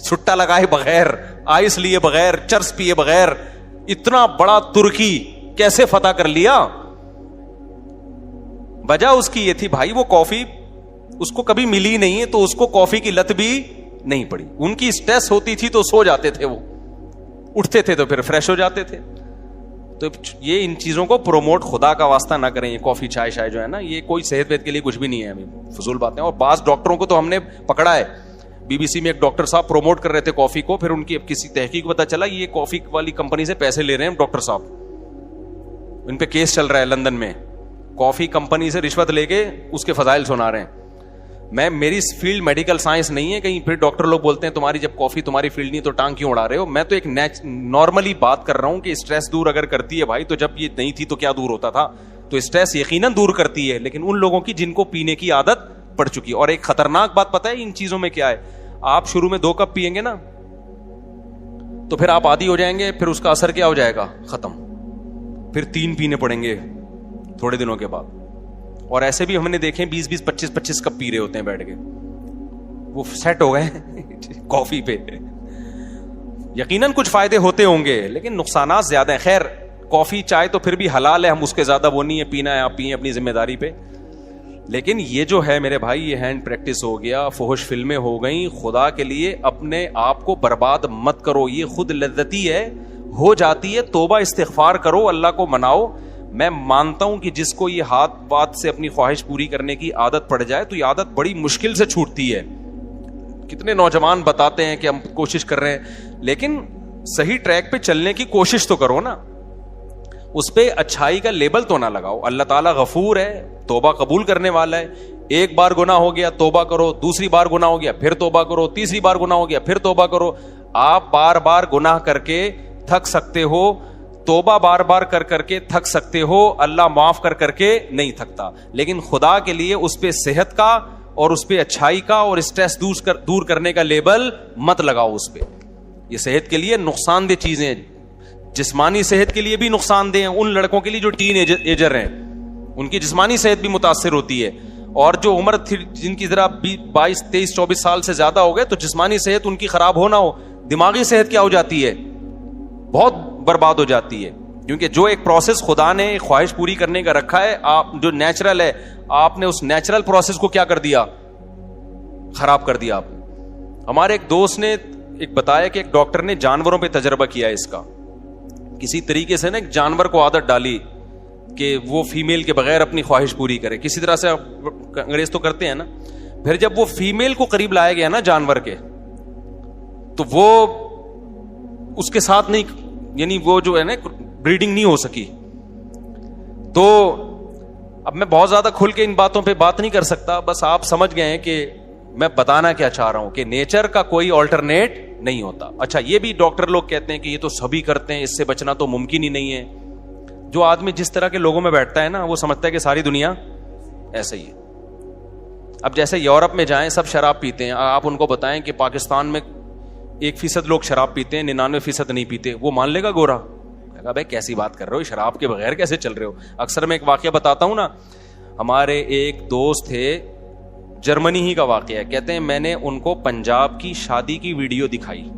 چھٹا لگائے بغیر, آئس لیے بغیر, چرس پیے بغیر, اتنا بڑا ترکی کیسے فتح کر لیا؟ وجہ اس کی یہ تھی بھائی, وہ کافی اس کو کبھی ملی نہیں ہے, تو اس کو کافی کی لت بھی نہیں پڑی. ان کی اسٹریس ہوتی تھی تو سو جاتے تھے, وہ اٹھتے تھے تو پھر فریش ہو جاتے تھے. تو یہ ان چیزوں کو پروموٹ خدا کا واسطہ نہ کریں. یہ کافی چائے شائے جو ہے نا, یہ کوئی صحت ویت کے لیے کچھ بھی نہیں ہے, فضول باتیں. اور بعض ڈاکٹروں کو تو ہم نے پکڑا ہے. بی بی سی میں ایک ڈاکٹر صاحب پروموٹ کر رہے تھے کافی کو, پھر ان کی کسی تحقیق پتا چلا یہ کافی والی کمپنی سے پیسے لے رہے ہیں ڈاکٹر صاحب. ان پہ کیس چل رہا ہے لندن میں, کافی کمپنی سے رشوت لے کے اس کے فضائل سنا رہے ہیں. میری فیلڈ میڈیکل سائنس نہیں ہے, کہیں پھر ڈاکٹر لوگ بولتے ہیں تمہاری جب کافی تمہاری فیلڈ نہیں تو ٹانگ کیوں اڑا رہے ہو. میں تو ایک نارملی بات کر رہا ہوں کہ اسٹریس دور اگر کرتی ہے بھائی, تو جب یہ نہیں تھی تو کیا دور ہوتا تھا. تو اسٹریس یقیناً دور کرتی ہے, لیکن ان لوگوں کی جن کو پینے کی عادت پڑ چکی. اور ایک خطرناک بات پتہ ہے ان چیزوں میں کیا ہے, آپ شروع میں 2 کپ پیئیں گے نا, تو پھر آپ عادی ہو جائیں گے, پھر اس کا اثر کیا ہو جائے گا, ختم. پھر 3 پینے پڑیں گے تھوڑے دنوں کے بعد. اور ایسے بھی ہم نے دیکھیں 20-20, 25-25 کپ پی رہے ہوتے ہیں بیٹھ کے, وہ سیٹ ہو گئے کافی پہ. یقیناً کچھ فائدے ہوتے ہوں گے لیکن نقصانات زیادہ ہیں. خیر کافی چائے تو پھر بھی حلال ہے, ہم اس کے زیادہ وہ نہیں ہے, پینا ہے آپ پیئیں اپنی ذمہ داری پہ. لیکن یہ جو ہے میرے بھائی, یہ ہینڈ پریکٹس ہو گیا, فحش فلمیں ہو گئیں. خدا کے لیے اپنے آپ کو برباد مت کرو, یہ خود لذتی ہے, ہو جاتی ہے. توبہ استغفار کرو, اللہ کو مناؤ. میں مانتا ہوں کہ جس کو یہ ہاتھ بات سے اپنی خواہش پوری کرنے کی عادت پڑ جائے تو یہ عادت بڑی مشکل سے چھوٹتی ہے. کتنے نوجوان بتاتے ہیں کہ ہم کوشش کر رہے ہیں, لیکن صحیح ٹریک پہ چلنے کی کوشش تو کرو نا, اس پہ اچھائی کا لیبل تو نہ لگاؤ. اللہ تعالیٰ غفور ہے, توبہ قبول کرنے والا ہے. ایک بار گناہ ہو گیا توبہ کرو, دوسری بار گناہ ہو گیا پھر توبہ کرو, تیسری بار گناہ ہو گیا پھر توبہ کرو. آپ بار بار گناہ کر کے تھک سکتے ہو, توبہ بار بار کر کے تھک سکتے ہو, اللہ معاف کر کے نہیں تھکتا. لیکن خدا کے لیے اس پہ صحت کا اور اس پہ اچھائی کا اور اسٹریس دور کرنے کا لیبل مت لگاؤ اس پہ. یہ صحت کے لیے نقصان دہ چیزیں ہیں, جسمانی صحت کے لیے بھی نقصان دہ ہیں. ان لڑکوں کے لیے جو ٹین ایجر ہیں ان کی جسمانی صحت بھی متاثر ہوتی ہے, اور جو عمر تھی جن کی ذرا 22, 23, 24 سال سے زیادہ ہو گئے تو جسمانی صحت ان کی خراب ہو نہ ہو, دماغی صحت کیا ہو جاتی ہے, بہت برباد ہو جاتی ہے. کیونکہ جو ایک پروسیس خدا نے خواہش پوری کرنے کا رکھا ہے, آپ جو نیچرل ہے, آپ نے اس نیچرل پروسیس کو کیا کر دیا, خراب کر دیا. آپ ہمارے ایک دوست نے ایک بتایا کہ ایک ڈاکٹر نے جانوروں پہ تجربہ کیا اس کا. کسی طریقے سے نا ایک جانور کو عادت ڈالی کہ وہ فیمیل کے بغیر اپنی خواہش پوری کرے, کسی طرح سے. انگریز تو کرتے ہیں نا. پھر جب وہ فیمیل کو قریب لایا گیا نا جانور کے, تو وہ اس کے ساتھ نہیں, یعنی وہ جو ہے نا بریڈنگ نہیں ہو سکی. تو اب میں بہت زیادہ کھل کے ان باتوں پہ بات نہیں کر سکتا, بس آپ سمجھ گئے ہیں کہ میں بتانا کیا چاہ رہا ہوں کہ نیچر کا کوئی آلٹرنیٹ نہیں ہوتا. اچھا یہ بھی ڈاکٹر لوگ کہتے ہیں کہ یہ تو سبھی کرتے ہیں, اس سے بچنا تو ممکن ہی نہیں ہے. جو آدمی جس طرح کے لوگوں میں بیٹھتا ہے نا, وہ سمجھتا ہے کہ ساری دنیا ایسا ہی ہے. اب جیسے یورپ میں جائیں, سب شراب پیتے ہیں, آپ ان کو بتائیں کہ پاکستان میں 1% لوگ شراب پیتے ہیں, 99% نہیں پیتے, وہ مان لے گا گورا؟ کہا بھائی کیسی بات کر رہے ہو, شراب کے بغیر کیسے چل رہے ہو؟ اکثر میں ایک واقعہ بتاتا ہوں نا, ہمارے ایک دوست تھے, جرمنی ہی کا واقعہ ہے, کہتے ہیں میں نے ان کو پنجاب کی شادی کی ویڈیو دکھائی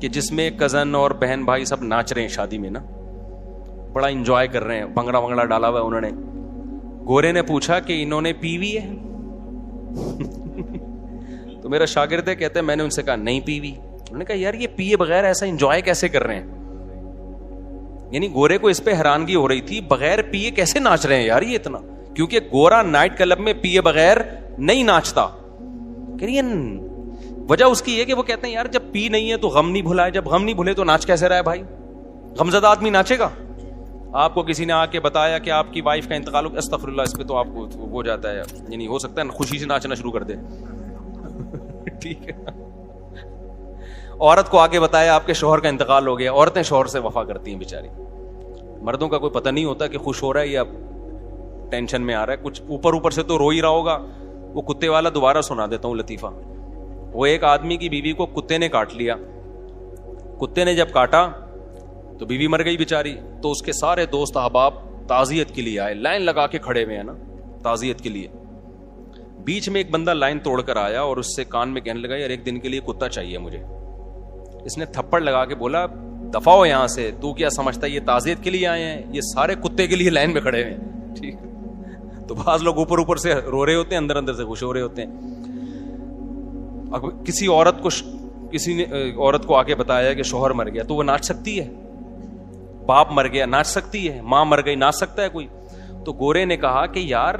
کہ جس میں کزن اور بہن بھائی سب ناچ رہے ہیں شادی میں نا, بڑا انجوائے کر رہے ہیں, بھنگڑا بھنگڑا ڈالا ہوا ہے انہوں نے. گورے نے پوچھا کہ انہوں نے پی وی ہے؟ تو میرا شاگرد ہے, کہتے ہیں میں نے ان سے کہا نہیں پی وی. انہوں نے کہا یار یہ پیے بغیر ایسا انجوائے کیسے کر رہے ہیں؟ یعنی گورے کو اس پہ حیرانگی ہو رہی تھی, بغیر پیے کیسے ناچ رہے ہیں یار یہ اتنا, کیونکہ گورا نائٹ کلب میں پیے بغیر نہیں ناچتا. وجہ اس کی یہ کہ وہ کہتے ہیں یار جب پی نہیں ہے تو غم نہیں بھلا ہے, جب غم نہیں بھولے تو ناچ کیسے رہا ہے بھائی؟ غمزدہ آدمی ناچے گا؟ آپ کو کسی نے آ کے بتایا کہ آپ کی وائف کا انتقال ہو, استغفر اللہ, اس پہ تو آپ کو ہو جاتا ہے, یعنی ہو سکتا ہے خوشی سے ناچنا شروع کر دے. ٹھیک ہے, عورت کو آگے بتایا آپ کے شوہر کا انتقال ہو گیا. عورتیں شوہر سے وفا کرتی ہیں بیچاری, مردوں کا کوئی پتہ نہیں ہوتا کہ خوش ہو رہا ہے یا ٹینشن میں آ رہا ہے. کچھ اوپر سے تو رو ہی رہا ہوگا. وہ کتے والا دوبارہ سنا دیتا ہوں لطیفہ. وہ ایک آدمی کی بیوی کو کتے نے کاٹ لیا. کتے نے جب کاٹا تو بیوی مر گئی بیچاری. تو اس کے سارے دوست احباب تعزیت کے لیے آئے, لائن لگا کے کھڑے ہوئے ہیں نا تعزیت کے لیے. بیچ میں ایک بندہ لائن توڑ کر آیا اور اس سے کان میں کہنے لگا یار ایک دن کے لیے کتا چاہیے مجھے. اس نے تھپڑ لگا کے بولا دفع ہو یہاں سے, تو کیا سمجھتا ہے یہ تعزیت کے لیے آئے ہیں؟ یہ سارے کتے کے لیے لائن میں کھڑے ہوئے ہیں. ٹھیک, تو بعض لوگ اوپر سے رو رہے ہوتے ہیں, اندر سے خوش ہو رہے ہوتے ہیں. کسی نے عورت کو آگے بتایا کہ شوہر مر گیا, تو وہ ناچ سکتی ہے؟ باپ مر گیا ناچ سکتی ہے؟ ماں مر گئی ناچ سکتا ہے کوئی؟ تو گورے نے کہا کہ یار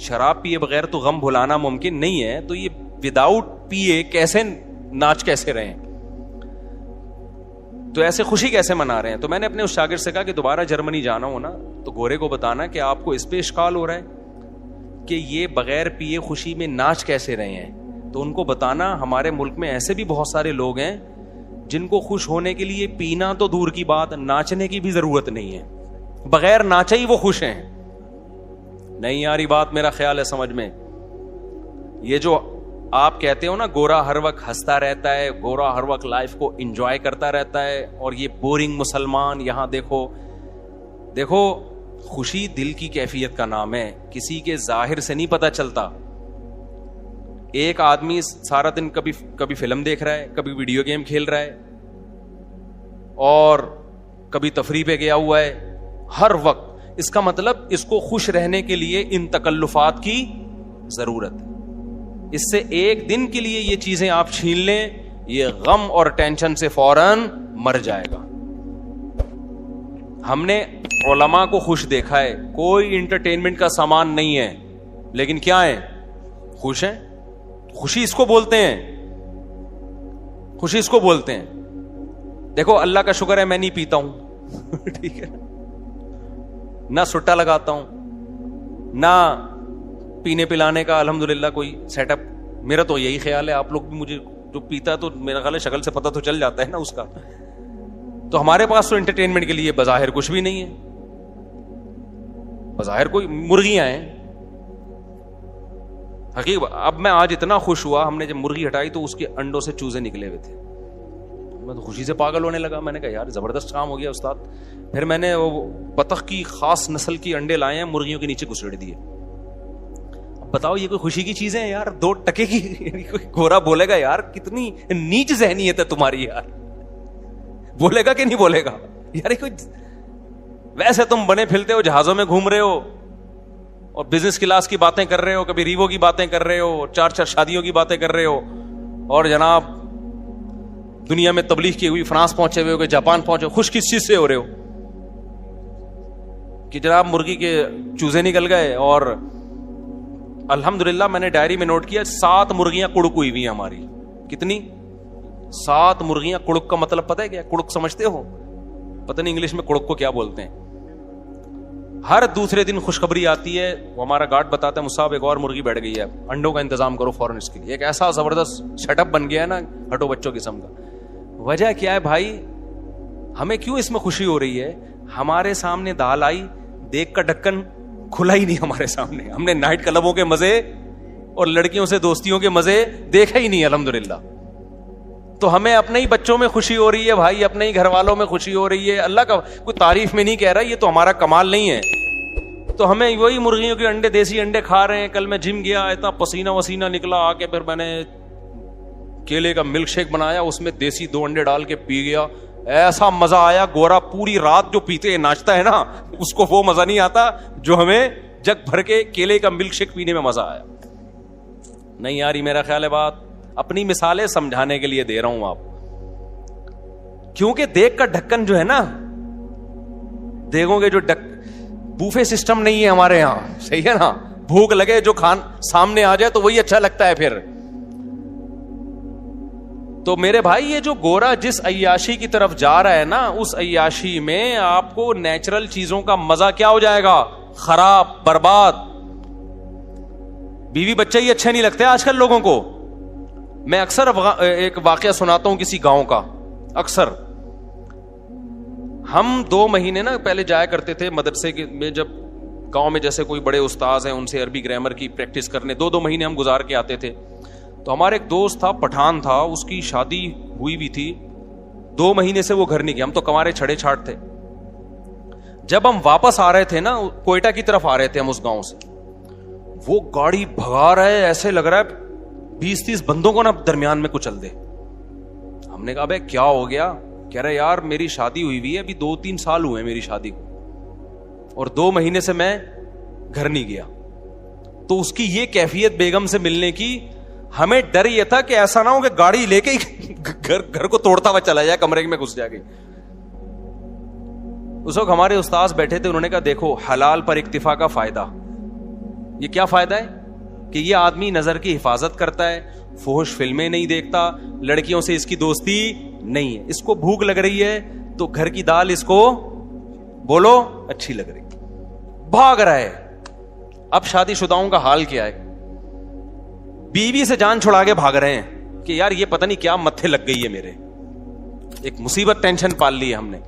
شراب پیے بغیر تو غم بھلانا ممکن نہیں ہے, تو یہ وداؤٹ پیے کیسے ناچ کیسے رہے ہیں, تو ایسے خوشی کیسے منا رہے ہیں؟ تو میں نے اپنے اس شاگرد سے کہا کہ دوبارہ جرمنی جانا ہو نا تو گورے کو بتانا کہ آپ کو اس پہ اشکال ہو رہا ہے کہ یہ بغیر پیے خوشی میں ناچ کیسے رہے ہیں. تو ان کو بتانا ہمارے ملک میں ایسے بھی بہت سارے لوگ ہیں جن کو خوش ہونے کے لیے پینا تو دور کی بات, ناچنے کی بھی ضرورت نہیں ہے, بغیر ناچے ہی وہ خوش ہیں. نہیں یاری بات میرا خیال ہے سمجھ میں. یہ جو آپ کہتے ہو نا گورا ہر وقت ہنستا رہتا ہے, گورا ہر وقت لائف کو انجوائے کرتا رہتا ہے, اور یہ بورنگ مسلمان, یہاں دیکھو خوشی دل کی کیفیت کا نام ہے, کسی کے ظاہر سے نہیں پتا چلتا. ایک آدمی سارا دن کبھی فلم دیکھ رہا ہے, کبھی ویڈیو گیم کھیل رہا ہے, اور کبھی تفریح پہ گیا ہوا ہے ہر وقت. اس کا مطلب اس کو خوش رہنے کے لیے ان تکلفات کی ضرورت ہے. اس سے ایک دن کے لیے یہ چیزیں آپ چھین لیں, یہ غم اور ٹینشن سے فوراً مر جائے گا. ہم نے علماء کو خوش دیکھا ہے, کوئی انٹرٹینمنٹ کا سامان نہیں ہے, لیکن کیا ہے؟ خوش ہیں. خوشی اس کو بولتے ہیں, خوشی اس کو بولتے ہیں. دیکھو اللہ کا شکر ہے میں نہیں پیتا ہوں, ٹھیک ہے, نہ سٹا لگاتا ہوں, نہ پینے پلانے کا الحمدللہ کوئی سیٹ اپ. میرا تو یہی خیال ہے, آپ لوگ بھی مجھے جو پیتا ہے تو میرا خیال ہے شکل سے پتہ تو چل جاتا ہے نا اس کا. تو ہمارے پاس تو انٹرٹینمنٹ کے لیے بظاہر کچھ بھی نہیں ہے, بظاہر کوئی مرغیاں ہیں. حقیقت اب میں آج اتنا خوش ہوا, ہم نے جب مرغی ہٹائی تو اس کے انڈوں سے چوزے نکلے ہوئے تھے. میں تو خوشی سے پاگل ہونے لگا. میں نے کہا یار زبردست کام ہو گیا استاد. پھر میں نے وہ بطخ کی خاص نسل کی انڈے لائے ہیں, مرغیوں کے نیچے گھسیڑ دیے. اب بتاؤ یہ کوئی خوشی کی چیزیں ہیں یار؟ 2 ٹکے کی. گورا بولے گا یار کتنی نیچ ذہنیت ہے تمہاری یار, بولے گا کہ نہیں بولے گا یار؟ کوئی ویسے تم بنے پھرتے ہو, جہازوں میں گھوم رہے ہو, اور بزنس کلاس کی باتیں کر رہے ہو, کبھی ریوو کی باتیں کر رہے ہو, 4 شادیوں کی باتیں کر رہے ہو, اور جناب دنیا میں تبلیغ کی ہوئی فرانس پہنچے ہوئے ہو کہ جاپان پہنچے. خوش کس چیز سے ہو رہے ہو کہ جناب مرغی کے چوزے نکل گئے؟ اور الحمدللہ میں نے ڈائری میں نوٹ کیا 7 مرغیاں کڑک ہوئی ہوئی ہیں ہماری. کتنی؟ 7 مرغیاں. کڑک کا مطلب پتہ ہے کیا؟ کڑک سمجھتے ہو؟ پتہ نہیں انگلش میں کڑک کو کیا بولتے ہیں. ہر دوسرے دن خوشخبری آتی ہے, وہ ہمارا گارڈ بتاتا ہے مصعب ایک اور مرغی بیٹھ گئی ہے, انڈوں کا انتظام کرو فوراً اس کے لیے. ایک ایسا زبردست سیٹ اپ بن گیا ہے نا ہٹو بچوں قسم کا. وجہ کیا ہے بھائی؟ ہمیں کیوں اس میں خوشی ہو رہی ہے؟ ہمارے سامنے دال آئی, دیکھ کا ڈھکن کھلا ہی نہیں ہمارے سامنے, ہم نے نائٹ کلبوں کے مزے اور لڑکیوں سے دوستیوں کے مزے دیکھے ہی نہیں الحمدللہ. تو ہمیں اپنے ہی بچوں میں خوشی ہو رہی ہے بھائی, اپنے ہی گھر والوں میں خوشی ہو رہی ہے. اللہ کا کوئی تعریف میں نہیں کہہ رہا, یہ تو ہمارا کمال نہیں ہے. تو ہمیں وہی مرغیوں کے انڈے, دیسی انڈے کھا رہے ہیں. کل میں جم گیا, اتنا پسینہ وسینہ نکلا, آ کے پھر میں نے کیلے کا ملک شیک بنایا, اس میں دیسی 2 انڈے ڈال کے پی گیا, ایسا مزہ آیا. گورا پوری رات جو پیتے ناچتا ہے نا, اس کو وہ مزہ نہیں آتا جو ہمیں جگ بھر کے کیلے کا ملک شیک پینے میں مزہ آیا. نہیں یار, یہ میرا خیال ہے بات اپنی مثالیں سمجھانے کے لیے دے رہا ہوں آپ, کیونکہ دیکھ کا ڈھکن جو ہے نا, دیکھو گے جو بوفے سسٹم نہیں ہے ہمارے یہاں, صحیح ہے نا, بھوک لگے جو سامنے آ جائے تو وہی اچھا لگتا ہے پھر. تو میرے بھائی یہ جو گورا جس عیاشی کی طرف جا رہا ہے نا, اس عیاشی میں آپ کو نیچرل چیزوں کا مزہ کیا ہو جائے گا؟ خراب, برباد. بیوی بچے ہی اچھے نہیں لگتے آج کل لوگوں کو. میں اکثر ایک واقعہ سناتا ہوں کسی گاؤں کا. اکثر ہم 2 مہینے نا پہلے جایا کرتے تھے مدرسے میں, جب گاؤں میں جیسے کوئی بڑے استاذ ہیں ان سے عربی گرامر کی پریکٹس کرنے 2 مہینے ہم گزار کے آتے تھے. تو ہمارے ایک دوست تھا, پٹھان تھا, اس کی شادی ہوئی بھی تھی, 2 مہینے سے وہ گھر نہیں گیا. ہم تو کنوارے چھڑے چھاٹ تھے. جب ہم واپس آ رہے تھے نا, کوئٹہ کی طرف آ رہے تھے ہم اس گاؤں سے, وہ گاڑی بھگا رہا ہے, ایسے لگ رہا ہے 20-30 بندوں کو نا درمیان میں کچل دے. ہم نے کہا بھائی کیا ہو گیا؟ کہہ رہے یار میری شادی ہوئی ہوئی ہے, ابھی 2-3 سال ہوئے میری شادی کو, اور 2 مہینے سے میں گھر نہیں گیا. تو اس کی یہ کیفیت بیگم سے ملنے کی, ہمیں ڈر یہ تھا کہ ایسا نہ ہو کہ گاڑی لے کے گھر کو توڑتا ہوا چلا جائے, کمرے میں گھس جائے گی. اس وقت ہمارے استاذ بیٹھے تھے, انہوں نے کہا دیکھو حلال پر اکتفا کا فائدہ. یہ کیا فائدہ ہے کہ یہ آدمی نظر کی حفاظت کرتا ہے, فحش فلمیں نہیں دیکھتا, لڑکیوں سے اس کی دوستی نہیں ہے. اس کو بھوک لگ رہی ہے تو گھر کی دال اس کو بولو اچھی لگ رہی, بھاگ رہا ہے. اب شادی شداؤں کا حال کیا ہے؟ بیوی سے جان چھڑا کے بھاگ رہے ہیں کہ یار یہ پتہ نہیں کیا متھے لگ گئی ہے میرے, ایک مصیبت ٹینشن پال لی ہے ہم نے.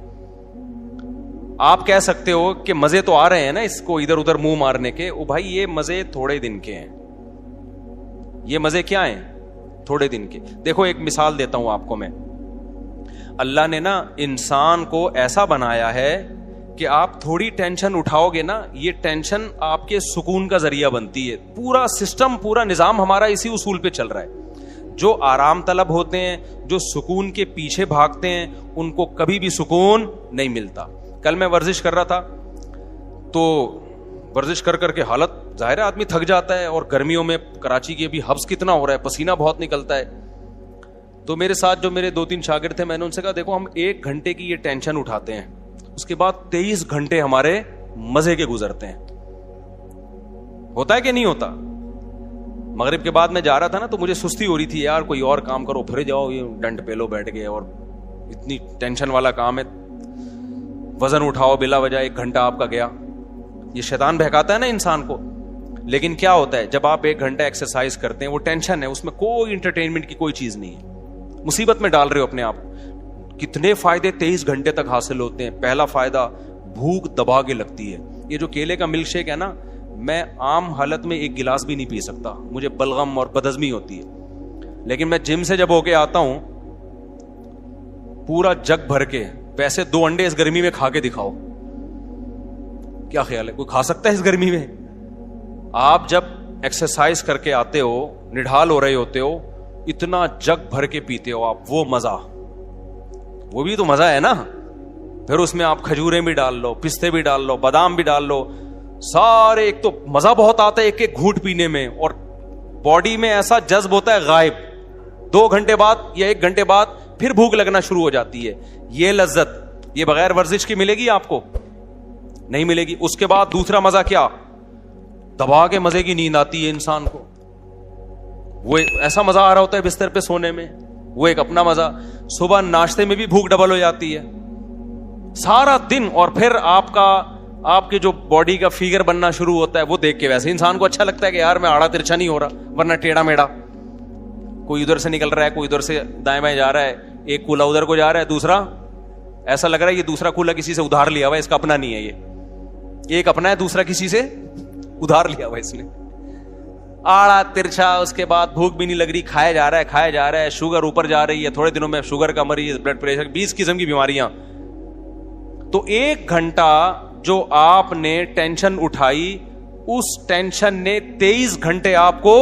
آپ کہہ سکتے ہو کہ مزے تو آ رہے ہیں نا اس کو ادھر ادھر منہ مارنے کے. او بھائی یہ مزے تھوڑے دن کے ہیں. یہ مزے کیا ہیں؟ تھوڑے دن کے. دیکھو ایک مثال دیتا ہوں آپ کو میں. اللہ نے نا انسان کو ایسا بنایا ہے کہ آپ تھوڑی ٹینشن اٹھاؤ گے نا, یہ ٹینشن آپ کے سکون کا ذریعہ بنتی ہے. پورا سسٹم, پورا نظام ہمارا اسی اصول پہ چل رہا ہے. جو آرام طلب ہوتے ہیں, جو سکون کے پیچھے بھاگتے ہیں, ان کو کبھی بھی سکون نہیں ملتا. کل میں ورزش کر رہا تھا, تو ورزش کر کر کے حالت ظاہر ہے آدمی تھک جاتا ہے, اور گرمیوں میں کراچی کی ابھی حبس کتنا ہو رہا ہے, پسینہ بہت نکلتا ہے. تو میرے ساتھ جو میرے 2-3 شاگرد تھے, میں نے ان سے کہا دیکھو ہم 1 گھنٹے کی یہ ٹینشن اٹھاتے ہیں, اس کے بعد 23 گھنٹے ہمارے مزے کے گزرتے ہیں. ہوتا ہے کہ نہیں ہوتا؟ مغرب کے بعد میں جا رہا تھا نا, تو مجھے سستی ہو رہی تھی, یار کوئی اور کام کرو, پھر جاؤ یہ ڈنڈ پہ لو بیٹھ گئے, اور اتنی ٹینشن والا کام ہے, وزن اٹھاؤ بلا وجہ 1 گھنٹہ آپ کا گیا. یہ شیطان بہکاتا ہے نا انسان کو. لیکن کیا ہوتا ہے جب آپ 1 گھنٹہ ایکسرسائز کرتے ہیں, وہ ٹینشن ہے, اس میں کوئی انٹرٹینمنٹ کی کوئی چیز نہیں ہے, مصیبت میں ڈال رہے ہو اپنے آپ. کتنے فائدے 23 گھنٹے تک حاصل ہوتے ہیں. پہلا فائدہ, بھوک دبا کے لگتی ہے. یہ جو کیلے کا ملک شیک ہے نا, میں عام حالت میں 1 گلاس بھی نہیں پی سکتا, مجھے بلغم اور بدہضمی ہوتی ہے. لیکن میں جم سے جب ہو کے آتا ہوں, پورا جگ بھر کے, ویسے 2 انڈے اس گرمی میں کھا کے دکھاؤ, کیا خیال ہے کوئی کھا سکتا ہے اس گرمی میں؟ آپ جب ایکسرسائز کر کے آتے ہو, نڈھال ہو رہے ہوتے ہو, اتنا جگ بھر کے پیتے ہو آپ, وہ مزہ, وہ بھی تو مزہ ہے نا. پھر اس میں آپ کھجوریں بھی ڈال لو, پستے بھی ڈال لو, بادام بھی ڈال لو, سارے. ایک تو مزہ بہت آتا ہے ایک ایک گھونٹ پینے میں, اور باڈی میں ایسا جذب ہوتا ہے غائب. 2 گھنٹے بعد یا 1 گھنٹے بعد پھر بھوک لگنا شروع ہو جاتی ہے. یہ لذت یہ بغیر ورزش کی ملے گی آپ کو؟ نہیں ملے گی. اس کے بعد دوسرا مزہ کیا, دبا کے مزے کی نیند آتی ہے انسان کو. وہ ایسا مزہ آ رہا ہوتا ہے بستر پہ سونے میں, وہ ایک اپنا مزہ. صبح ناشتے میں بھی بھوک ڈبل ہو جاتی ہے سارا دن, اور پھر آپ کے جو باڈی کا فیگر بننا شروع ہوتا ہے, وہ دیکھ کے ویسے انسان کو اچھا لگتا ہے کہ یار میں آڑا ترچھا نہیں ہو رہا, ورنہ ٹیڑھا میڑا, کوئی ادھر سے نکل رہا ہے, کوئی ادھر سے دائیں بائیں جا رہا ہے, ایک کولہ ادھر کو جا رہا ہے, دوسرا ایسا لگ رہا ہے یہ دوسرا کولہ کسی سے ادھار لیا ہوا ہے, اس کا اپنا نہیں ہے, یہ ایک اپنا ہے, دوسرا کسی سے ادھار لیا ہوا ہے اس نے. آڑا ترچھا, اس کے بعد بھوک بھی نہیں لگ رہی, کھایا جا رہا ہے, شوگر اوپر جا رہی ہے, تھوڑے دنوں میں شوگر کا مریض, بلڈ پریشر, 20 قسم کی بیماریاں. تو 1 گھنٹہ جو آپ نے ٹینشن اٹھائی, اس ٹینشن نے 23 گھنٹے آپ کو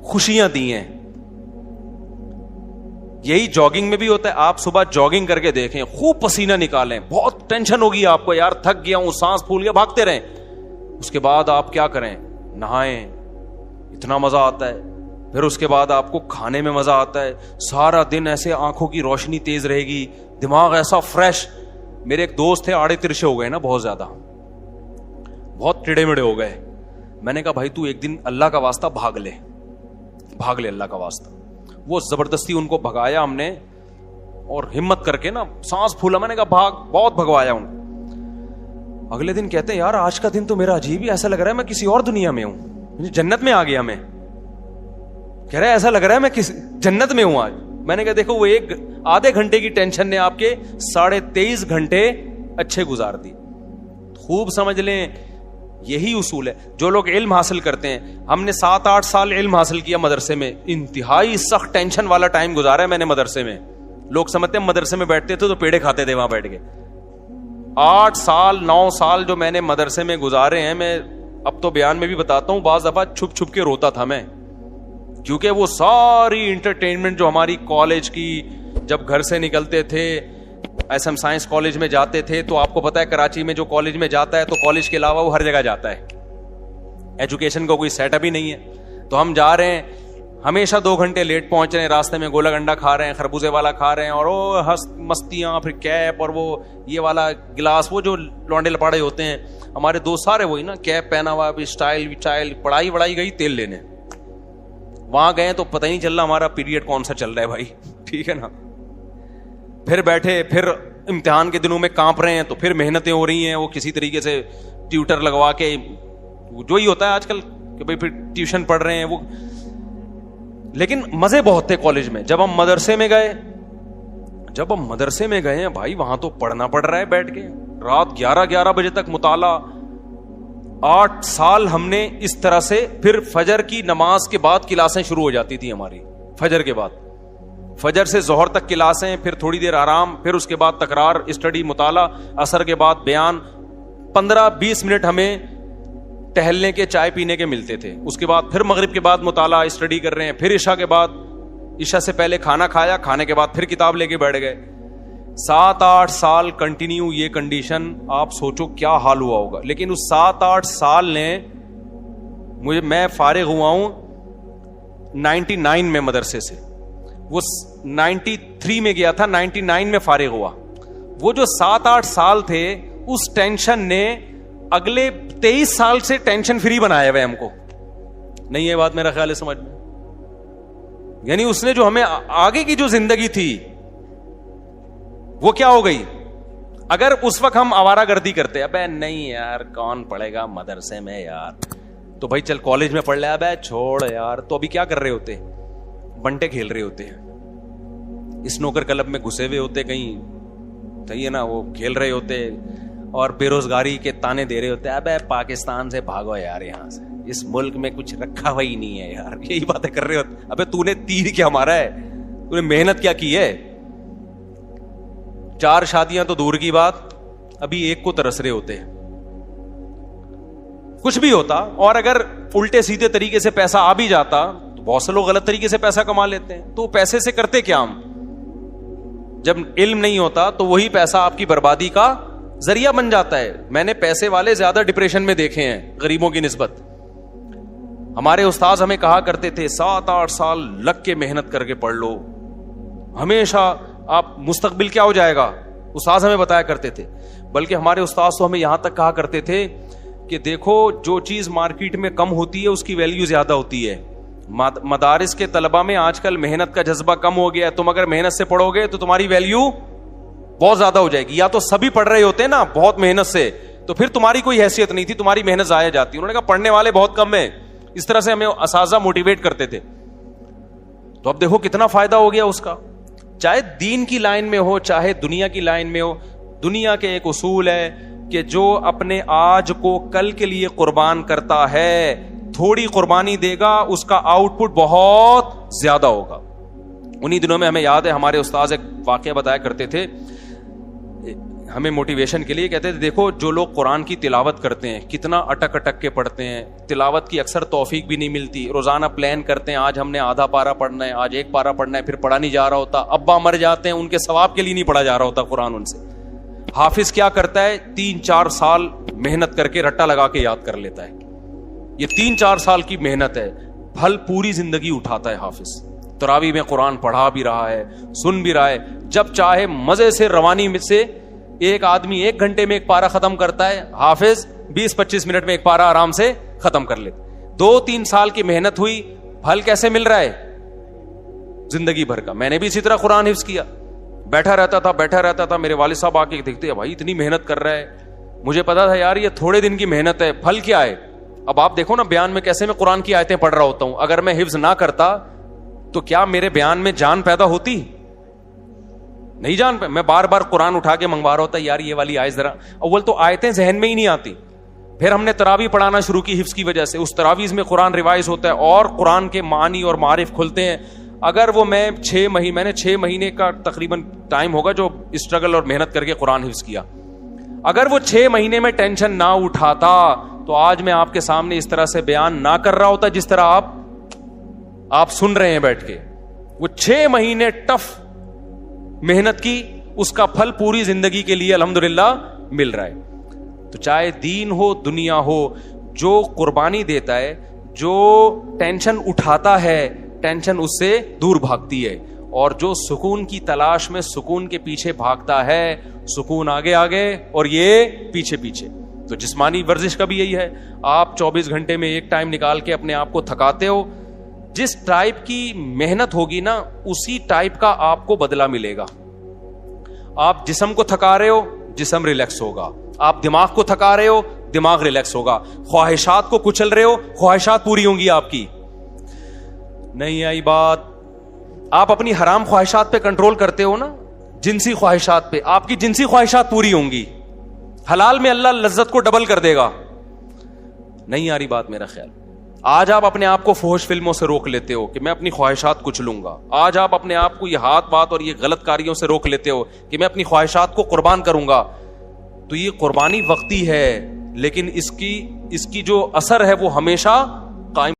خوشیاں دی ہیں. یہی جاگنگ میں بھی ہوتا ہے. آپ صبح جاگنگ کر کے دیکھیں, خوب پسینہ نکالیں, بہت ٹینشن ہوگی آپ کو, یار تھک گیا ہوں, سانس پھول گیا, بھاگتے رہیں. اس کے بعد آپ کیا کریں, نہائیں, اتنا مزہ آتا ہے. پھر اس کے بعد آپ کو کھانے میں مزہ آتا ہے, سارا دن ایسے آنکھوں کی روشنی تیز رہے گی, دماغ ایسا فریش. میرے ایک دوست تھے, آڑے ترشے ہو گئے نا, بہت زیادہ, بہت ٹیڑے مڑے ہو گئے. میں نے کہا بھائی تو ایک دن اللہ کا واسطہ بھاگ لے اللہ کا واسطہ. وہ زبردستی ان کو بھگایا ہم نے, اور ہمت کر کے نا سانس پھولا, میں نے کہا بھاگ, بہت بھگوایا ان کو. اگلے دن کہتے ہیں یار آج کا دن تو میرا عجیب ہی, ایسا لگ رہا ہے میں کسی اور دنیا میں ہوں, جنت میں آ گیا میں. کہہ رہا ہے ایسا لگ رہا ہے میں کسی جنت میں ہوں آج. میں نے کہا دیکھو وہ ایک آدھے گھنٹے کی ٹینشن نے آپ کے 23.5 گھنٹے اچھے گزار دی. خوب سمجھ لیں, یہی اصول ہے. جو لوگ علم حاصل کرتے ہیں, ہم نے 7-8 سال علم حاصل کیا مدرسے میں, انتہائی سخت ٹینشن والا ٹائم گزارا ہے میں نے مدرسے میں. لوگ سمجھتے ہیں مدرسے میں بیٹھتے تھے تو پیڑے کھاتے تھے وہاں بیٹھ کے. 8 سال 9 سال جو میں نے مدرسے میں گزارے ہیں, میں اب تو بیان میں بھی بتاتا ہوں, بعض دفعہ چھپ چھپ کے روتا تھا میں, کیونکہ وہ ساری انٹرٹینمنٹ جو ہماری کالج کی, جب گھر سے نکلتے تھے ایس ایم سائنس کالج میں جاتے تھے, تو آپ کو پتا ہے کراچی میں جو کالج میں جاتا ہے تو کالج کے علاوہ وہ ہر جگہ جاتا ہے, ایجوکیشن کا کوئی سیٹ اپ ہی نہیں ہے. تو ہم جا رہے ہیں, ہمیشہ 2 گھنٹے لیٹ پہنچ رہے ہیں, راستے میں گولا گنڈا کھا رہے ہیں, خربوزے والا کھا رہے ہیں, اور وہ مستیاں, پھر کیپ, اور وہ یہ والا گلاس, وہ جو لونڈے لپاڑے ہوتے ہیں ہمارے دوست سارے وہی نا, کیپ پہنا ہوا, اسٹائل, پڑھائی گئی تیل لینے. وہاں گئے تو پتہ نہیں چل رہا ہمارا پیریڈ کون سا چل رہا ہے بھائی, ٹھیک ہے نا. پھر بیٹھے, پھر امتحان کے دنوں میں کانپ رہے ہیں, تو پھر محنتیں ہو رہی ہیں, وہ کسی طریقے سے ٹیوٹر لگوا کے, جو ہی ہوتا ہے آج کل کہ بھائی پھر ٹیوشن پڑھ رہے ہیں وہ. لیکن مزے بہت تھے کالج میں. جب ہم مدرسے میں گئے ہیں بھائی, وہاں تو پڑھنا پڑ رہا ہے بیٹھ کے, رات 11 بجے تک مطالعہ. 8 سال ہم نے اس طرح سے. پھر فجر کی نماز کے بعد کلاسیں شروع ہو جاتی تھی ہماری, فجر کے بعد, فجر سے ظہر تک کلاسیں, پھر تھوڑی دیر آرام, پھر اس کے بعد تکرار, اسٹڈی, مطالعہ, عصر کے بعد بیان, 15-20 منٹ ہمیں ٹہلنے کے, چائے پینے کے ملتے تھے. اس کے بعد پھر مغرب کے بعد مطالعہ, اسٹڈی کر رہے ہیں, پھر عشاء کے بعد, عشاء سے پہلے کھانا کھایا, کھانے کے بعد پھر کتاب لے کے بیٹھ گئے. 7-8 سال کنٹینیو یہ کنڈیشن, آپ سوچو کیا حال ہوا ہوگا. لیکن اس 7-8 سال نے میں فارغ ہوا ہوں 99 میں مدرسے سے, وہ 93 میں گیا تھا, 99 میں فارغ ہوا. وہ جو 7-8 سال تھے, اس ٹینشن نے اگلے 23 سال سے ٹینشن فری بنایا ہوئے ہم کو. نہیں یہ بات میرا خیال ہے سمجھ میں, یعنی اس نے جو ہمیں آگے کی جو زندگی تھی وہ کیا ہو گئی. اگر اس وقت ہم آوارہ گردی کرتے, ابے نہیں یار کون پڑھے گا مدرسے میں یار, تو بھائی چل کالج میں پڑھ لے, ابے چھوڑ یار, تو ابھی کیا کر رہے ہوتے, بنٹے کھیل رہے ہوتے ہیں, اسنوکر کلب میں گھسے ہوئے ہوتے کہیں, صحیح ہے نا, وہ کھیل رہے ہوتے, اور بے روزگاری کے تانے دے رہے ہوتے, ابے پاکستان سے بھاگو یار, یہاں سے, اس ملک میں کچھ رکھا ہوا ہی نہیں ہے یار, یہی باتیں کر رہے ہوتے. ابے تو نے تیر کیا مارا ہے, تو نے محنت کیا کی ہے. 4 شادیاں تو دور کی بات, ابھی ایک کو ترس رہے ہوتے. کچھ بھی ہوتا, اور اگر الٹے سیدھے طریقے سے پیسہ آ بھی جاتا تو بہت سے لوگ غلط طریقے سے پیسہ کما لیتے ہیں. تو پیسے سے کرتے کیا ہم, جب علم نہیں ہوتا تو وہی پیسہ آپ کی بربادی کا ذریعہ بن جاتا ہے. میں نے پیسے والے زیادہ ڈپریشن میں دیکھے ہیں غریبوں کی نسبت. ہمارے استاذ ہمیں کہا کرتے تھے 7-8 سال لگ کے محنت کر کے پڑھ لو, ہمیشہ آپ مستقبل کیا ہو جائے گا, استاذ ہمیں بتایا کرتے تھے. بلکہ ہمارے استاذ تو ہمیں یہاں تک کہا کرتے تھے کہ دیکھو جو چیز مارکیٹ میں کم ہوتی ہے اس کی ویلیو زیادہ ہوتی ہے. مدارس کے طلبہ میں آج کل محنت کا جذبہ کم ہو گیا ہے. تم اگر محنت سے پڑھو گے تو تمہاری ویلیو بہت زیادہ ہو جائے گی. یا تو سبھی پڑھ رہے ہوتے ہیں نا بہت محنت سے, تو پھر تمہاری کوئی حیثیت نہیں تھی, تمہاری محنت ضائع جاتی. انہوں نے کہا پڑھنے والے بہت کم ہیں. اس طرح سے ہمیں اساتذہ موٹیویٹ کرتے تھے. تو اب دیکھو کتنا فائدہ ہو گیا اس کا. چاہے دین کی لائن میں ہو چاہے دنیا کی لائن میں ہو. دنیا کے ایک اصول ہے کہ جو اپنے آج کو کل کے لیے قربان کرتا ہے, تھوڑی قربانی دے گا, اس کا آؤٹ پٹ بہت زیادہ ہوگا. انہی دنوں میں ہمیں یاد ہے ہمارے استاذ ایک واقعہ بتایا کرتے تھے ہمیں موٹیویشن کے لیے. کہتے تھے دیکھو جو لوگ قرآن کی تلاوت کرتے ہیں کتنا اٹک اٹک کے پڑھتے ہیں, تلاوت کی اکثر توفیق بھی نہیں ملتی, روزانہ پلان کرتے ہیں آج ہم نے آدھا پارا پڑھنا ہے, آج ایک پارا پڑھنا ہے, پھر پڑھا نہیں جا رہا ہوتا, ابا مر جاتے ہیں ان کے ثواب کے لیے نہیں پڑھا جا رہا ہوتا قرآن ان سے. حافظ کیا کرتا ہے 3-4 سال محنت کر کے رٹا لگا کے یاد کر لیتا ہے. یہ 3-4 سال کی محنت ہے, پھل پوری زندگی اٹھاتا ہے حافظ. تراویح میں قرآن پڑھا بھی رہا ہے, سن بھی رہا ہے, جب چاہے مزے سے روانی میں سے ایک آدمی 1 گھنٹے میں ایک پارا ختم کرتا ہے, حافظ 20-25 منٹ میں ایک پارا آرام سے ختم کر لیتے. 2-3 سال کی محنت ہوئی, پھل کیسے مل رہا ہے؟ زندگی بھر کا. میں نے بھی اسی طرح قرآن حفظ کیا, بیٹھا رہتا تھا, میرے والد صاحب آ کے دیکھتے بھائی اتنی محنت کر رہا ہے, مجھے پتا تھا یار یہ تھوڑے دن کی محنت ہے, پھل کیا ہے. اب آپ دیکھو نا بیان میں کیسے میں قرآن کی آیتیں پڑھ رہا ہوتا ہوں, اگر میں حفظ نہ کرتا تو کیا میرے بیان میں جان پیدا ہوتی؟ نہیں جان میں بار بار قرآن اٹھا کے منگوا رہا ہوتا یار یہ والی آیت ذرا. اول تو آیتیں ذہن میں ہی نہیں آتی, پھر ہم نے تراویح پڑھانا شروع کی حفظ کی وجہ سے, اس تراویح میں قرآن ریوائز ہوتا ہے اور قرآن کے معنی اور معارف کھلتے ہیں. اگر وہ میں نے 6 مہینے کا تقریباً ٹائم ہوگا جو اسٹرگل اور محنت کر کے قرآن حفظ کیا, اگر وہ 6 مہینے میں ٹینشن نہ اٹھاتا تو آج میں آپ کے سامنے اس طرح سے بیان نہ کر رہا ہوتا جس طرح آپ سن رہے ہیں بیٹھ کے. وہ 6 مہینے ٹف محنت کی, اس کا پھل پوری زندگی کے لیے الحمدللہ مل رہا ہے. تو چاہے دین ہو دنیا ہو, جو قربانی دیتا ہے, جو ٹینشن اٹھاتا ہے, ٹینشن اس سے دور بھاگتی ہے, اور جو سکون کی تلاش میں سکون کے پیچھے بھاگتا ہے, سکون آگے آگے اور یہ پیچھے پیچھے. تو جسمانی ورزش کا بھی یہی ہے, آپ 24 گھنٹے میں ایک ٹائم نکال کے اپنے آپ کو تھکاتے ہو, جس ٹائپ کی محنت ہوگی نا اسی ٹائپ کا آپ کو بدلہ ملے گا. آپ جسم کو تھکا رہے ہو, جسم ریلیکس ہوگا. آپ دماغ کو تھکا رہے ہو, دماغ ریلیکس ہوگا. خواہشات کو کچل رہے ہو, خواہشات پوری ہوں گی آپ کی. نہیں آئی بات؟ آپ اپنی حرام خواہشات پہ کنٹرول کرتے ہو نا, جنسی خواہشات پہ, آپ کی جنسی خواہشات پوری ہوں گی. حلال میں اللہ لذت کو ڈبل کر دے گا. نہیں آ رہی بات میرا خیال. آج آپ اپنے آپ کو فحش فلموں سے روک لیتے ہو کہ میں اپنی خواہشات کچھ لوں گا. آج آپ اپنے آپ کو یہ ہاتھ بات اور یہ غلط کاریوں سے روک لیتے ہو کہ میں اپنی خواہشات کو قربان کروں گا. تو یہ قربانی وقتی ہے, لیکن اس کی جو اثر ہے وہ ہمیشہ قائم